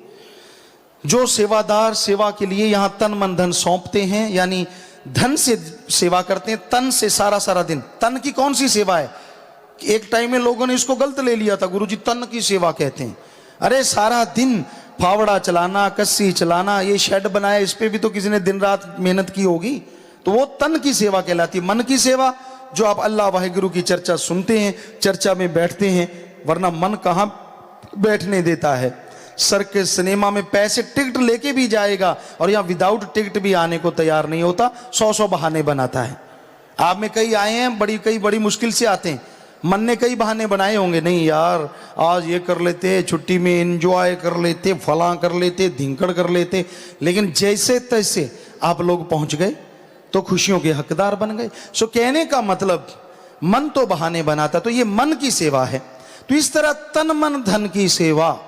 जो सेवादार सेवा के लिए यहां तन मन धन सौंपते हैं, यानी धन से सेवा करते हैं, तन से सारा दिन। तन की कौन सी सेवा है? एक टाइम में लोगों ने इसको गलत ले लिया था, गुरुजी तन की सेवा कहते हैं। अरे सारा दिन फावड़ा चलाना, कस्सी चलाना, ये शेड बनाया, इस पे भी तो किसी ने दिन रात मेहनत की होगी, तो वो तन की सेवा कहलाती है। मन की सेवा जो आप अल्लाह वाहिगुरु की चर्चा सुनते हैं, चर्चा में बैठते हैं, वरना मन कहां बैठने देता है। सर्कस सिनेमा में पैसे टिकट लेके भी जाएगा और यहाँ विदाउट टिकट भी आने को तैयार नहीं होता, 100 बहाने बनाता है। आप में कई आए हैं, कई बड़ी मुश्किल से आते हैं, मन ने कई बहाने बनाए होंगे, नहीं यार आज ये कर लेते, छुट्टी में एंजॉय कर लेते, फलां कर लेते, धिंकड़ कर लेते। लेकिन जैसे तैसे आप लोग पहुंच गए तो खुशियों के हकदार बन गए। सो कहने का मतलब, मन तो बहाने बनाता, तो ये मन की सेवा है। तो इस तरह तन मन धन की सेवा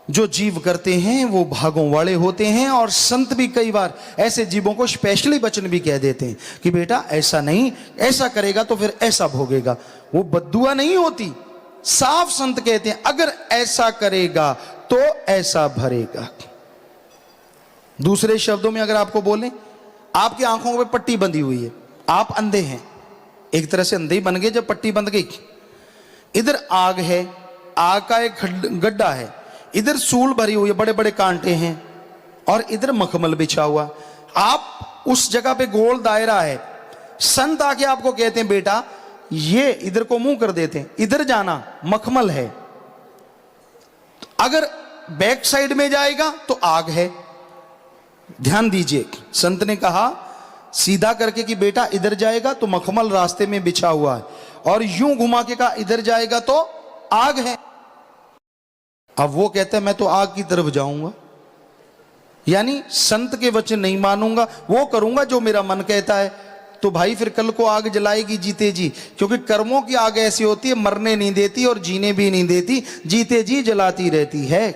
जो जीव करते हैं वो भागों वाले होते हैं। और संत भी कई बार ऐसे जीवों को स्पेशली वचन भी कह देते हैं कि बेटा ऐसा नहीं, ऐसा करेगा तो फिर ऐसा भोगेगा। वो बद्दुआ नहीं होती, साफ संत कहते हैं अगर ऐसा करेगा तो ऐसा भरेगा। दूसरे शब्दों में अगर आपको बोलें, आपकी आंखों पे पट्टी बंधी हुई है, आप अंधे हैं, एक तरह से अंधे ही बन गए जब पट्टी बंध गई। इधर आग है, आग का एक गड्ढा है, इधर सूल भरी हुई है, बड़े बड़े कांटे हैं, और इधर मखमल बिछा हुआ। आप उस जगह पे गोल दायरा है, संत आके आपको कहते हैं बेटा ये इधर को मुंह कर देते हैं, इधर जाना, मखमल है। अगर बैक साइड में जाएगा तो आग है। ध्यान दीजिए, संत ने कहा सीधा करके कि बेटा इधर जाएगा तो मखमल रास्ते में बिछा हुआ है, और यूं घुमा के कहा इधर जाएगा तो आग है। अब वो कहते हैं मैं तो आग की तरफ जाऊंगा, यानी संत के वचन नहीं मानूंगा, वो करूंगा जो मेरा मन कहता है। तो भाई फिर कल को आग जलाएगी जीते जी, क्योंकि कर्मों की आग ऐसी होती है, मरने नहीं देती और जीने भी नहीं देती, जीते जी जलाती रहती है।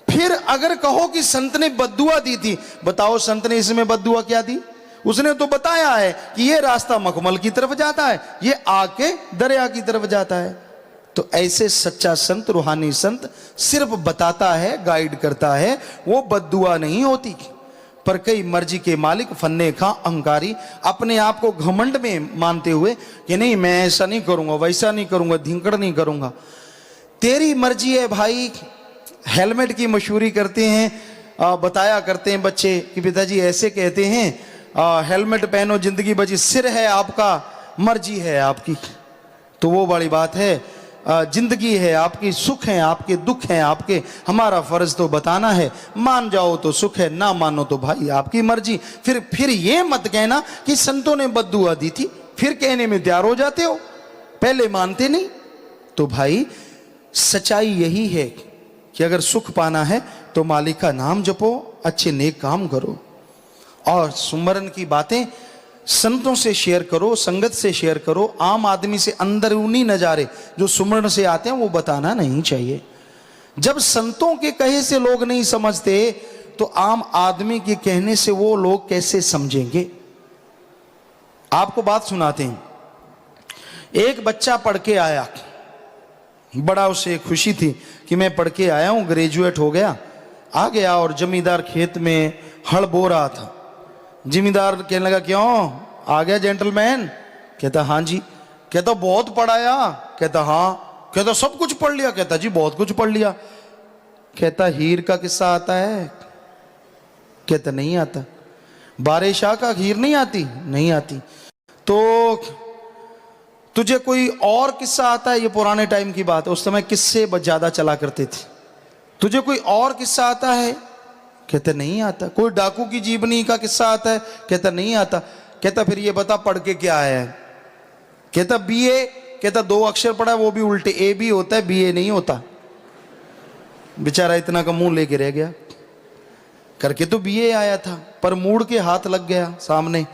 फिर अगर कहो कि संत ने बद्दुआ दी थी, बताओ संत ने इसमें बद्दुआ क्या दी? उसने तो बताया है कि ये रास्ता मखमल की तरफ जाता है, ये आग के दरिया की तरफ जाता है। तो ऐसे सच्चा संत, रूहानी संत सिर्फ बताता है, गाइड करता है, वो बद्दुआ नहीं होती। पर कई मर्जी के मालिक, फन्ने खां, अहंकारी, अपने आप को घमंड में मानते हुए कि नहीं मैं ऐसा नहीं करूंगा, वैसा नहीं करूंगा, धिंकड़ नहीं करूंगा। तेरी मर्जी है भाई। हेलमेट की मशहूरी करते हैं, बताया करते हैं बच्चे कि पिताजी ऐसे कहते हैं हेलमेट पहनो जिंदगी बची, सिर है आपका, मर्जी है आपकी। तो वो बड़ी बात है जिंदगी है, आपकी सुख है, आपके दुख हैं, आपके, हमारा फर्ज तो बताना है। मान जाओ तो सुख है, ना मानो तो भाई आपकी मर्जी। फिर ये मत कहना कि संतों ने बद्दुआ दी थी, फिर कहने में तैयार हो जाते हो, पहले मानते नहीं। तो भाई सच्चाई यही है कि अगर सुख पाना है तो मालिक का नाम जपो, अच्छे नेक काम करो, और सुमरन की बातें संतों से शेयर करो, संगत से शेयर करो। आम आदमी से अंदरूनी नजारे जो सुमरन से आते हैं वो बताना नहीं चाहिए। जब संतों के कहे से लोग नहीं समझते तो आम आदमी के कहने से वो लोग कैसे समझेंगे। आपको बात सुनाते हैं। एक बच्चा पढ़ के आया, बड़ा उसे खुशी थी कि मैं पढ़ के आया हूं, ग्रेजुएट हो गया। आ गया और जमींदार खेत में हल बो रहा था। जिमीदार कहने लगा, क्यों आ गया जेंटलमैन? कहता हाँ जी। कहता बहुत पढ़ाया? कहता हाँ। कहता सब कुछ पढ़ लिया? कहता जी बहुत कुछ पढ़ लिया। कहता हीर का किस्सा आता है? कहता नहीं आता। बारे शाह का हीर नहीं आती? नहीं आती। तो तुझे कोई और किस्सा आता है? ये पुराने टाइम की बात है, उस समय किस्से ज्यादा चला करते थे। तुझे कोई और किस्सा आता है? कहता नहीं आता। कोई डाकू की जीवनी का किस्सा आता है? कहता नहीं आता। कहता फिर ये बता पढ़ के क्या आया है? कहता बीए। कहता 2 अक्षर पढ़ा, वो भी उल्टे, ए बी होता है, बीए नहीं होता। बेचारा इतना का मुंह लेके रह गया। करके तो बीए आया था, पर मूड के हाथ लग गया सामने।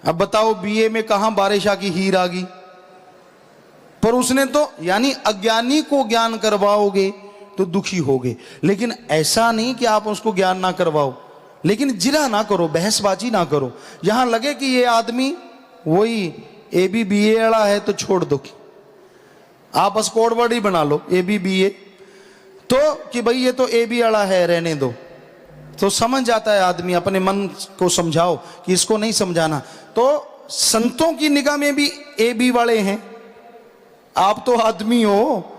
अब बताओ बीए में कहां बारिशा की हीर आ गई? पर उसने तो, यानी अज्ञानी को ज्ञान करवाओगे तो दुखी होगे, लेकिन ऐसा नहीं कि आप उसको ज्ञान ना करवाओ, लेकिन जिला ना करो, बहसबाजी ना करो। यहां लगे कि ये आदमी वही ए बी बी ए वाला है तो छोड़ दो, आप बस कोड वर्ड ही बना लो ए बी बी ए, तो कि भाई ये तो ए बी वाला है, रहने दो। तो समझ जाता है आदमी, अपने मन को समझाओ कि इसको नहीं समझाना। तो संतों की निगाह में भी ए बी वाले हैं। आप तो आदमी हो,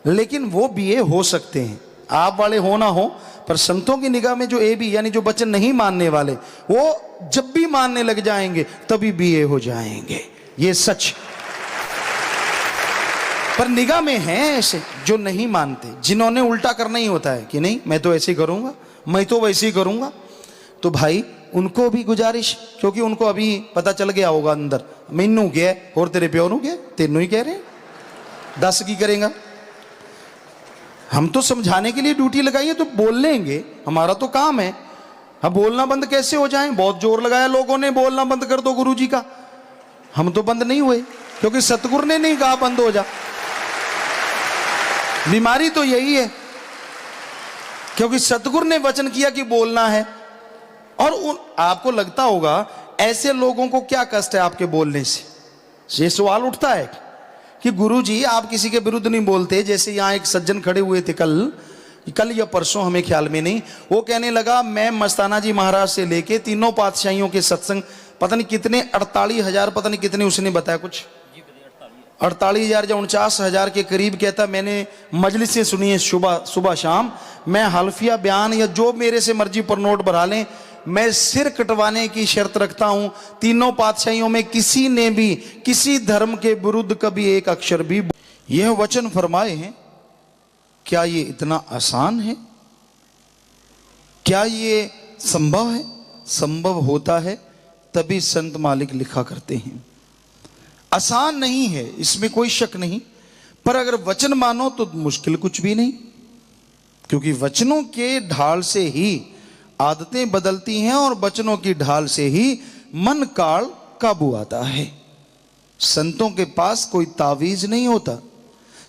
लेकिन वो बीए हो सकते हैं, आप वाले हो ना हो, पर संतों की निगाह में जो ए बी, यानी जो वचन नहीं मानने वाले, वो जब भी मानने लग जाएंगे तभी बीए हो जाएंगे। ये सच। पर निगाह में है ऐसे जो नहीं मानते, जिन्होंने उल्टा करना ही होता है कि नहीं मैं तो ऐसे ही करूंगा, मैं तो वैसे ही करूंगा। तो भाई उनको भी गुजारिश, क्योंकि उनको अभी पता चल गया होगा अंदर, मैनू क्या और तेरे प्यो नू क्या, तेनू ही कह रहे हैं, 10 की करेगा। हम तो समझाने के लिए ड्यूटी लगाई है, तो बोल लेंगे, हमारा तो काम है। हम बोलना बंद कैसे हो जाएं? बहुत जोर लगाया लोगों ने, बोलना बंद कर दो गुरुजी का। हम तो बंद नहीं हुए, क्योंकि सतगुरु ने नहीं कहा बंद हो जा। बीमारी तो यही है, क्योंकि सतगुरु ने वचन किया कि बोलना है। और आपको लगता होगा ऐसे लोगों को क्या कष्ट है आपके बोलने से। ये सवाल उठता है कि गुरुजी आप किसी के विरुद्ध नहीं बोलते। जैसे यहाँ एक सज्जन खड़े हुए थे कल या परसों, हमें ख्याल में नहीं, वो कहने लगा मैं मस्ताना जी महाराज से लेके तीनों पातशाहियों के सत्संग, पता नहीं कितने 48,000, पता नहीं कितने उसने बताया, कुछ 48,000 या 49,000 के करीब कहता मैंने मजलिसें सुनी है सुबह शाम। मैं हल्फिया बयान या जो मेरे से मर्जी पर नोट भरा लें, मैं सिर कटवाने की शर्त रखता हूं। तीनों पातशाहियों में किसी ने भी किसी धर्म के विरुद्ध कभी एक अक्षर भी, यह वचन फरमाए हैं। क्या ये इतना आसान है? क्या ये संभव है? संभव होता है तभी संत मालिक लिखा करते हैं। आसान नहीं है, इसमें कोई शक नहीं, पर अगर वचन मानो तो मुश्किल कुछ भी नहीं, क्योंकि वचनों के ढाल से ही आदतें बदलती हैं और वचनों की ढाल से ही मन काल काबू आता है। संतों के पास कोई तावीज नहीं होता,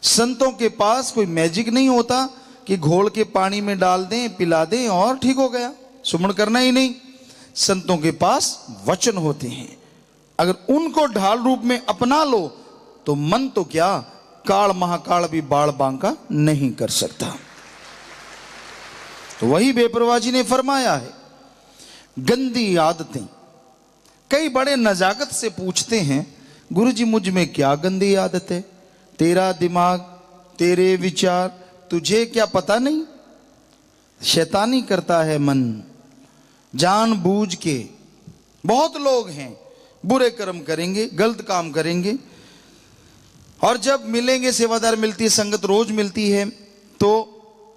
संतों के पास कोई मैजिक नहीं होता कि घोल के पानी में डाल दें, पिला दें और ठीक हो गया, सुमन करना ही नहीं। संतों के पास वचन होते हैं, अगर उनको ढाल रूप में अपना लो तो मन तो क्या, काल महाकाल भी बाढ़ बांका नहीं कर सकता। तो वही बेपरवाह जी ने फरमाया है, गंदी आदतें। कई बड़े नजाकत से पूछते हैं, गुरुजी मुझ में क्या गंदी आदत है? तेरा दिमाग, तेरे विचार, तुझे क्या पता नहीं? शैतानी करता है मन जानबूझ के। बहुत लोग हैं बुरे कर्म करेंगे, गलत काम करेंगे, और जब मिलेंगे, सेवादार मिलती है, संगत रोज मिलती है, तो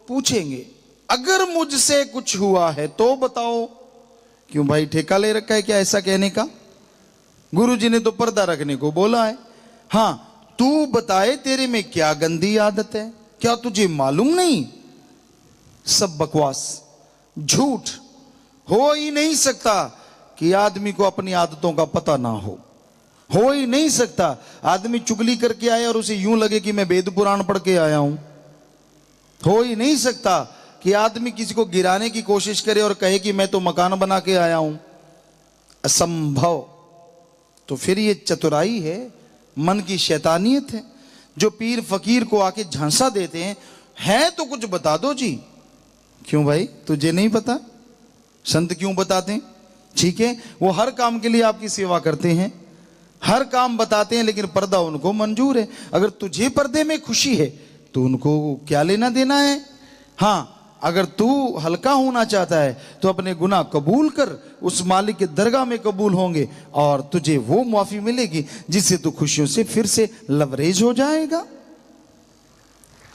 पूछेंगे अगर मुझसे कुछ हुआ है तो बताओ। क्यों भाई, ठेका ले रखा है क्या ऐसा कहने का? गुरुजी ने तो पर्दा रखने को बोला है। हाँ, तू बताए तेरे में क्या गंदी आदत है, क्या तुझे मालूम नहीं? सब बकवास, झूठ। हो ही नहीं सकता कि आदमी को अपनी आदतों का पता ना हो ही नहीं सकता। आदमी चुगली करके आए और उसे यूं लगे कि मैं वेद पुराण पढ़ के आया हूं। हो ही नहीं सकता कि आदमी किसी को गिराने की कोशिश करे और कहे कि मैं तो मकान बना के आया हूं। असंभव। तो फिर ये चतुराई है, मन की शैतानियत है, जो पीर फकीर को आके झांसा देते हैं। है तो कुछ बता दो जी। क्यों भाई, तुझे नहीं पता? संत क्यों बताते हैं? ठीक है, वो हर काम के लिए आपकी सेवा करते हैं, हर काम बताते हैं, लेकिन पर्दा उनको मंजूर है। अगर तुझे पर्दे में खुशी है तो उनको क्या लेना देना है? हाँ, अगर तू हल्का होना चाहता है तो अपने गुनाह कबूल कर, उस मालिक के दरगाह में कबूल होंगे और तुझे वो माफी मिलेगी जिससे तू खुशियों से फिर से लवरेज हो जाएगा।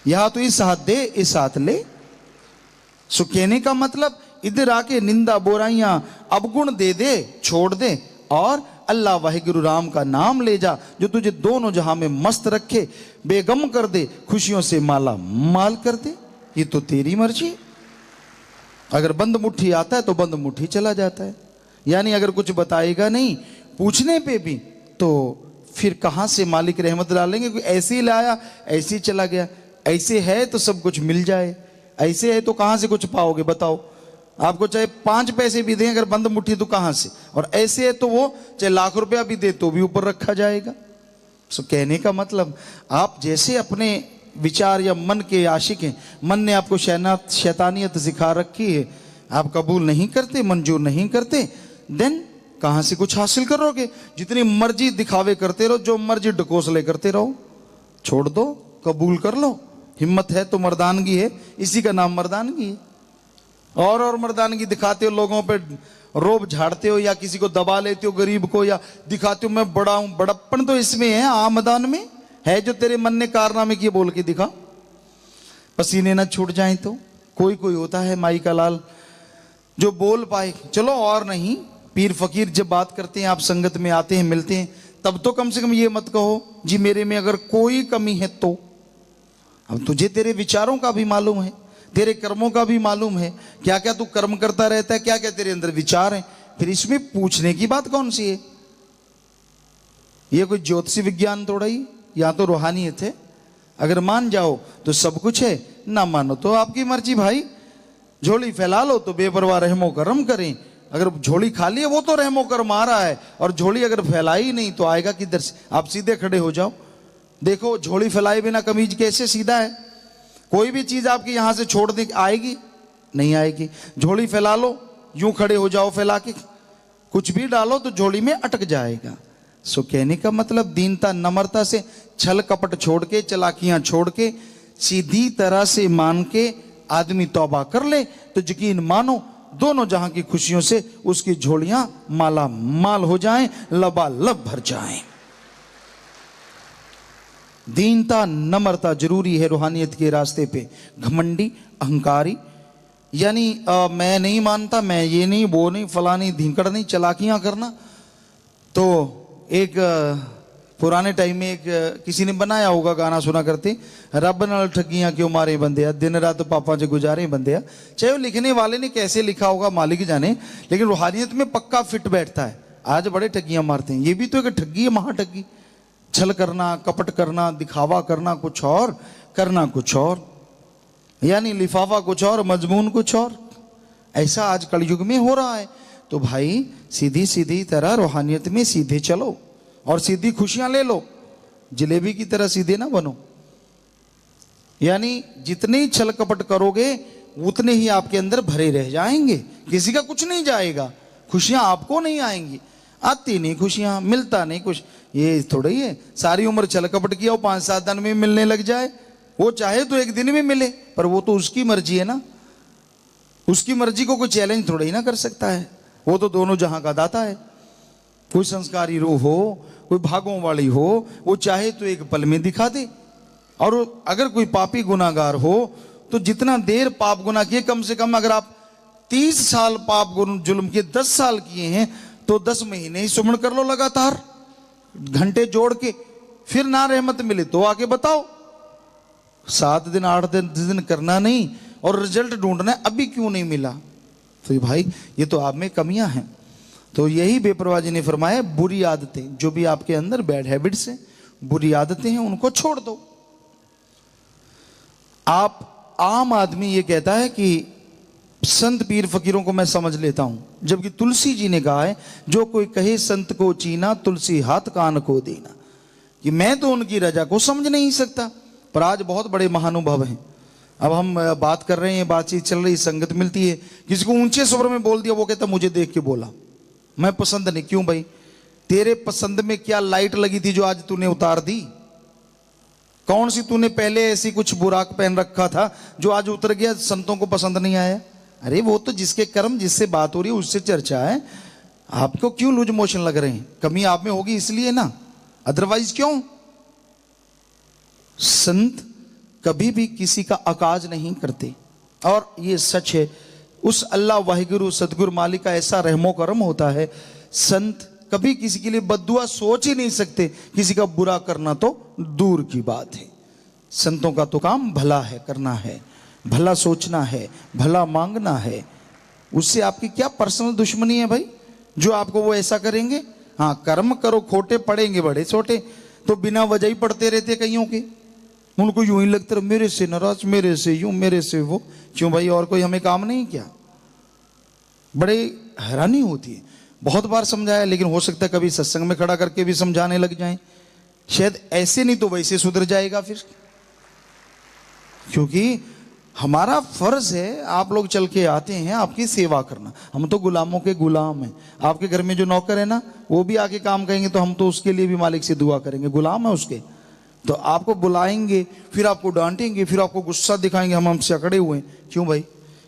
यहां तो इस हाथ दे, इस हाथ ले। सो कहने का मतलब, इधर आके निंदा बुराइयां अवगुण दे दे, छोड़ दे, और अल्लाह वाहिगुरु राम का नाम ले जा, जो तुझे दोनों जहां में मस्त रखे, बेगम कर दे, खुशियों से माला माल कर दे। ये तो तेरी मर्जी। अगर बंद मुट्ठी आता है तो बंद मुट्ठी चला जाता है। यानी अगर कुछ बताएगा नहीं पूछने पे भी, तो फिर कहां से मालिक रहमत डालेंगे? कोई ऐसे ही लाया ऐसे ही चला गया। ऐसे है तो सब कुछ मिल जाए, ऐसे है तो कहां से कुछ पाओगे बताओ? आपको चाहे 5 पैसे भी दें अगर बंद मुट्ठी, तो कहां से? और ऐसे है तो वो चाहे लाख रुपया भी दे तो भी ऊपर रखा जाएगा। सो कहने का मतलब, आप जैसे अपने विचार या मन के आशिक हैं, मन ने आपको शैतानियत सिखा रखी है, आप कबूल नहीं करते, मंजूर नहीं करते, देन कहां से कुछ हासिल करोगे? जितनी मर्जी दिखावे करते रहो, जो मर्जी ढकोसले करते रहो, छोड़ दो, कबूल कर लो। हिम्मत है तो मर्दानगी है, इसी का नाम मर्दानगी है। और मर्दानगी दिखाते हो, लोगों पे रोब झाड़ते हो, या किसी को दबा लेते हो गरीब को, या दिखाते हो मैं बड़ा हूं। बड़प्पन तो इसमें है, आमदान में है, जो तेरे मन ने कारनामे किए बोल के दिखा। पसीने ना छूट जाएं तो कोई कोई होता है माई का लाल जो बोल पाए, चलो और नहीं। पीर फकीर जब बात करते हैं, आप संगत में आते हैं, मिलते हैं, तब तो कम से कम ये मत कहो जी मेरे में अगर कोई कमी है तो। अब तुझे तेरे विचारों का भी मालूम है, तेरे कर्मों का भी मालूम है, क्या क्या तू कर्म करता रहता है, क्या क्या तेरे अंदर विचार हैं। फिर इसमें पूछने की बात कौन सी है? ये कोई ज्योतिषी विज्ञान थोड़ा ही, या तो रूहानियत है। अगर मान जाओ तो सब कुछ है, ना मानो तो आपकी मर्जी भाई। झोली फैला लो तो बेपरवाह रहमो करम करें, अगर झोली खाली है वो तो रहमो करम आ रहा है, और झोली अगर फैलाई नहीं तो आएगा किधर से? आप सीधे खड़े हो जाओ, देखो झोली फैलाए बिना कमीज कैसे सीधा है? कोई भी चीज आपकी यहां से छोड़ दे आएगी? नहीं आएगी। झोली फैला लो, यूं खड़े हो जाओ फैला के, कुछ भी डालो तो झोली में अटक जाएगा। सो कहने का मतलब, दीनता नम्रता से, छल कपट छोड़ के, चालाकियां छोड़ के, सीधी तरह से मान के आदमी तौबा कर ले तो यकीन मानो दोनों जहां की खुशियों से उसकी झोलियां माला माल हो जाएं, लबालब भर जाएं। दीनता नम्रता जरूरी है रूहानियत के रास्ते पे। घमंडी अहंकारी, यानी मैं नहीं मानता, मैं ये नहीं, वो नहीं, फला नहीं, धींकड़ नहीं, चालाकियां करना। तो एक पुराने टाइम में एक किसी ने बनाया होगा, गाना सुना करते, रब नाल ठगियां क्यों मारे बंदे, दिन रात पापा से गुजारे बंदे। चाहे वो लिखने वाले ने कैसे लिखा होगा मालिक जाने, लेकिन रूहानियत में पक्का फिट बैठता है। आज बड़े ठगियां मारते हैं, ये भी तो एक ठगी है, महाठगी। छल करना, कपट करना, दिखावा करना कुछ और, करना कुछ और, यानी लिफाफा कुछ और, मजमून कुछ और। ऐसा आज कलयुग में हो रहा है। तो भाई सीधी सीधी तरह रूहानियत में सीधे चलो और सीधी खुशियां ले लो, जलेबी की तरह सीधे ना बनो। यानी जितने ही छल कपट करोगे उतने ही आपके अंदर भरे रह जाएंगे, किसी का कुछ नहीं जाएगा, खुशियां आपको नहीं आएंगी। आती नहीं खुशियां, मिलता नहीं कुछ, ये थोड़ा ही है। सारी उम्र छल कपट किया, 5-7 दिन में मिलने लग जाए, वो चाहे तो एक दिन में मिले, पर वो तो उसकी मर्जी है ना, उसकी मर्जी को कोई चैलेंज थोड़ा ही ना कर सकता है, वो तो दोनों जहां का दाता है। कोई संस्कारी रूह हो, कोई भागों वाली हो, वो चाहे तो एक पल में दिखा दे। और अगर कोई पापी गुनाहगार हो तो जितना देर पाप गुनाह किए, कम से कम अगर आप 30 साल पाप जुल्म किए, 10 साल किए हैं, तो 10 महीने ही सुमन कर लो लगातार, घंटे जोड़ के। फिर ना रहमत मिले तो आके बताओ। 7 दिन 8 दिन करना नहीं और रिजल्ट ढूंढना है, अभी क्यों नहीं मिला। तो भाई ये तो आप में कमियां हैं। तो यही बेपरवाह जी ने फरमाया, बुरी आदतें, जो भी आपके अंदर बैड हैबिट्स हैं, बुरी आदतें हैं, उनको छोड़ दो। आप आम आदमी ये कहता है कि संत पीर फकीरों को मैं समझ लेता हूं, जबकि तुलसी जी ने कहा है, जो कोई कहे संत को चीना, तुलसी हाथ कान को देना, कि मैं तो उनकी रजा को समझ नहीं सकता। पर आज बहुत बड़े महानुभव हैं। अब हम बात कर रहे हैं, बातचीत चल रही, संगत मिलती है, किसी को ऊंचे स्वर में बोल दिया, वो कहता मुझे देख के बोला, मैं पसंद नहीं। क्यों भाई, तेरे पसंद में क्या लाइट लगी थी जो आज तूने उतार दी? कौन सी तूने पहले ऐसी कुछ बुराक पहन रखा था जो आज उतर गया, संतों को पसंद नहीं आया? अरे वो तो जिसके कर्म, जिससे बात हो रही है उससे चर्चा है। आपको क्यों लूज मोशन लग रहे हैं? कमी आप में होगी इसलिए ना, अदरवाइज क्यों? संत कभी भी किसी का अकाज नहीं करते, और ये सच है। उस अल्लाह वाहिगुरु सतगुरु मालिक का ऐसा रहमो करम होता है, संत कभी किसी के लिए बद्दुआ सोच ही नहीं सकते, किसी का बुरा करना तो दूर की बात है। संतों का तो काम भला है, करना है, भला सोचना है, भला मांगना है। उससे आपकी क्या पर्सनल दुश्मनी है भाई, जो आपको वो ऐसा करेंगे? हाँ, कर्म करो, खोटे पड़ेंगे बड़े छोटे, तो बिना वजह ही पढ़ते रहते कईयों के। उनको यूं ही लगता है, मेरे से नाराज, मेरे से यूं, मेरे से वो। क्यों भाई, और कोई हमें काम नहीं क्या? बड़े हैरानी होती है। बहुत बार समझाया, लेकिन हो सकता है कभी सत्संग में खड़ा करके भी समझाने लग जाएं। शायद ऐसे नहीं तो वैसे सुधर जाएगा फिर। क्योंकि हमारा फर्ज है, आप लोग चल के आते हैं, आपकी सेवा करना। हम तो गुलामों के गुलाम हैं। आपके घर में जो नौकर है ना, वो भी आके काम करेंगे तो हम तो उसके लिए भी मालिक से दुआ करेंगे, गुलाम है उसके। तो आपको बुलाएंगे, फिर आपको डांटेंगे, फिर आपको गुस्सा दिखाएंगे, हम हमसे अकड़े हुए हैं। क्यों भाई,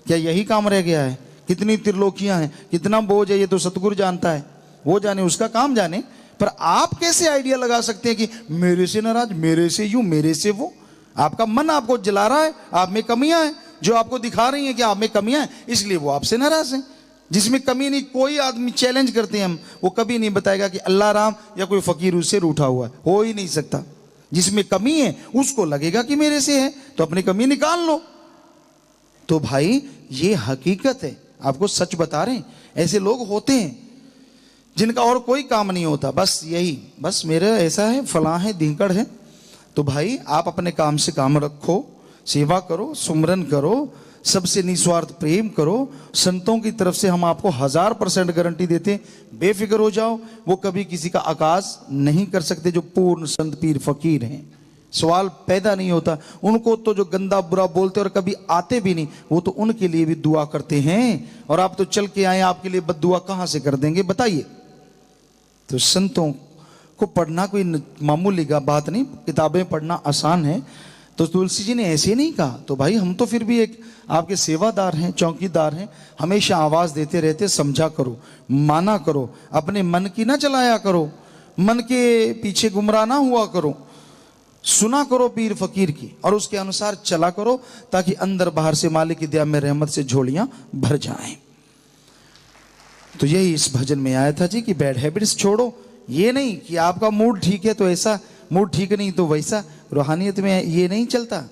क्या यही काम रह गया है? कितनी त्रिलोकियां हैं, कितना बोझ है, ये तो सतगुरु जानता है, वो जाने, उसका काम जाने। पर आप कैसे आइडिया लगा सकते हैं कि मेरे से नाराज, मेरे से यूं, मेरे से वो? आपका मन आपको जला रहा है, आप में कमियां हैं जो आपको दिखा रही हैं कि आप में कमियां हैं, इसलिए वो आपसे नाराज हैं। जिसमें कमी नहीं, कोई आदमी चैलेंज करते हैं हम, वो कभी नहीं बताएगा कि अल्लाह राम या कोई फकीर उससे रूठा हुआ है, हो ही नहीं सकता। जिसमें कमी है उसको लगेगा कि मेरे से है, तो अपनी कमी निकाल लो। तो भाई ये हकीकत है, आपको सच बता रहे हैं। ऐसे लोग होते हैं जिनका और कोई काम नहीं होता, बस यही, बस मेरा ऐसा है, फलां है, धिंकड़ है। तो भाई आप अपने काम से काम रखो, सेवा करो, सुमरन करो, सबसे निस्वार्थ प्रेम करो। संतों की तरफ से हम आपको 1000% गारंटी देते हैं, बेफिक्र हो जाओ, वो कभी किसी का आकाज नहीं कर सकते। जो पूर्ण संत पीर फकीर हैं, सवाल पैदा नहीं होता। उनको तो जो गंदा बुरा बोलते और कभी आते भी नहीं, वो तो उनके लिए भी दुआ करते हैं। और आप तो चल के आए, आपके लिए बद्दुआ कहां से कर देंगे बताइए? तो संतों को पढ़ना कोई मामूली का बात नहीं, किताबें पढ़ना आसान है। तो तुलसी जी ने ऐसे नहीं कहा। तो भाई हम तो फिर भी एक आपके सेवादार हैं, चौकीदार हैं, हमेशा आवाज देते रहते, समझा करो, माना करो, अपने मन की ना चलाया करो, मन के पीछे गुमराह ना हुआ करो, सुना करो पीर फकीर की और उसके अनुसार चला करो, ताकि अंदर बाहर से मालिक की दया में रहमत से झोलियां भर जाएं। तो यही इस भजन में आया था जी कि बैड हैबिट्स छोड़ो। ये नहीं कि आपका मूड ठीक है तो ऐसा, मूड ठीक नहीं तो वैसा। रूहानियत में ये नहीं चलता।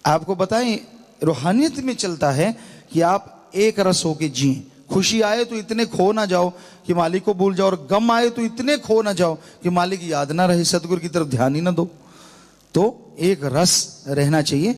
आपको बताएं, रूहानियत में चलता है कि आप एक रस होके जिए। खुशी आए तो इतने खो ना जाओ कि मालिक को भूल जाओ, और गम आए तो इतने खो ना जाओ कि मालिक याद ना रहे, सतगुरु की तरफ ध्यान ही ना दो। तो एक रस रहना चाहिए।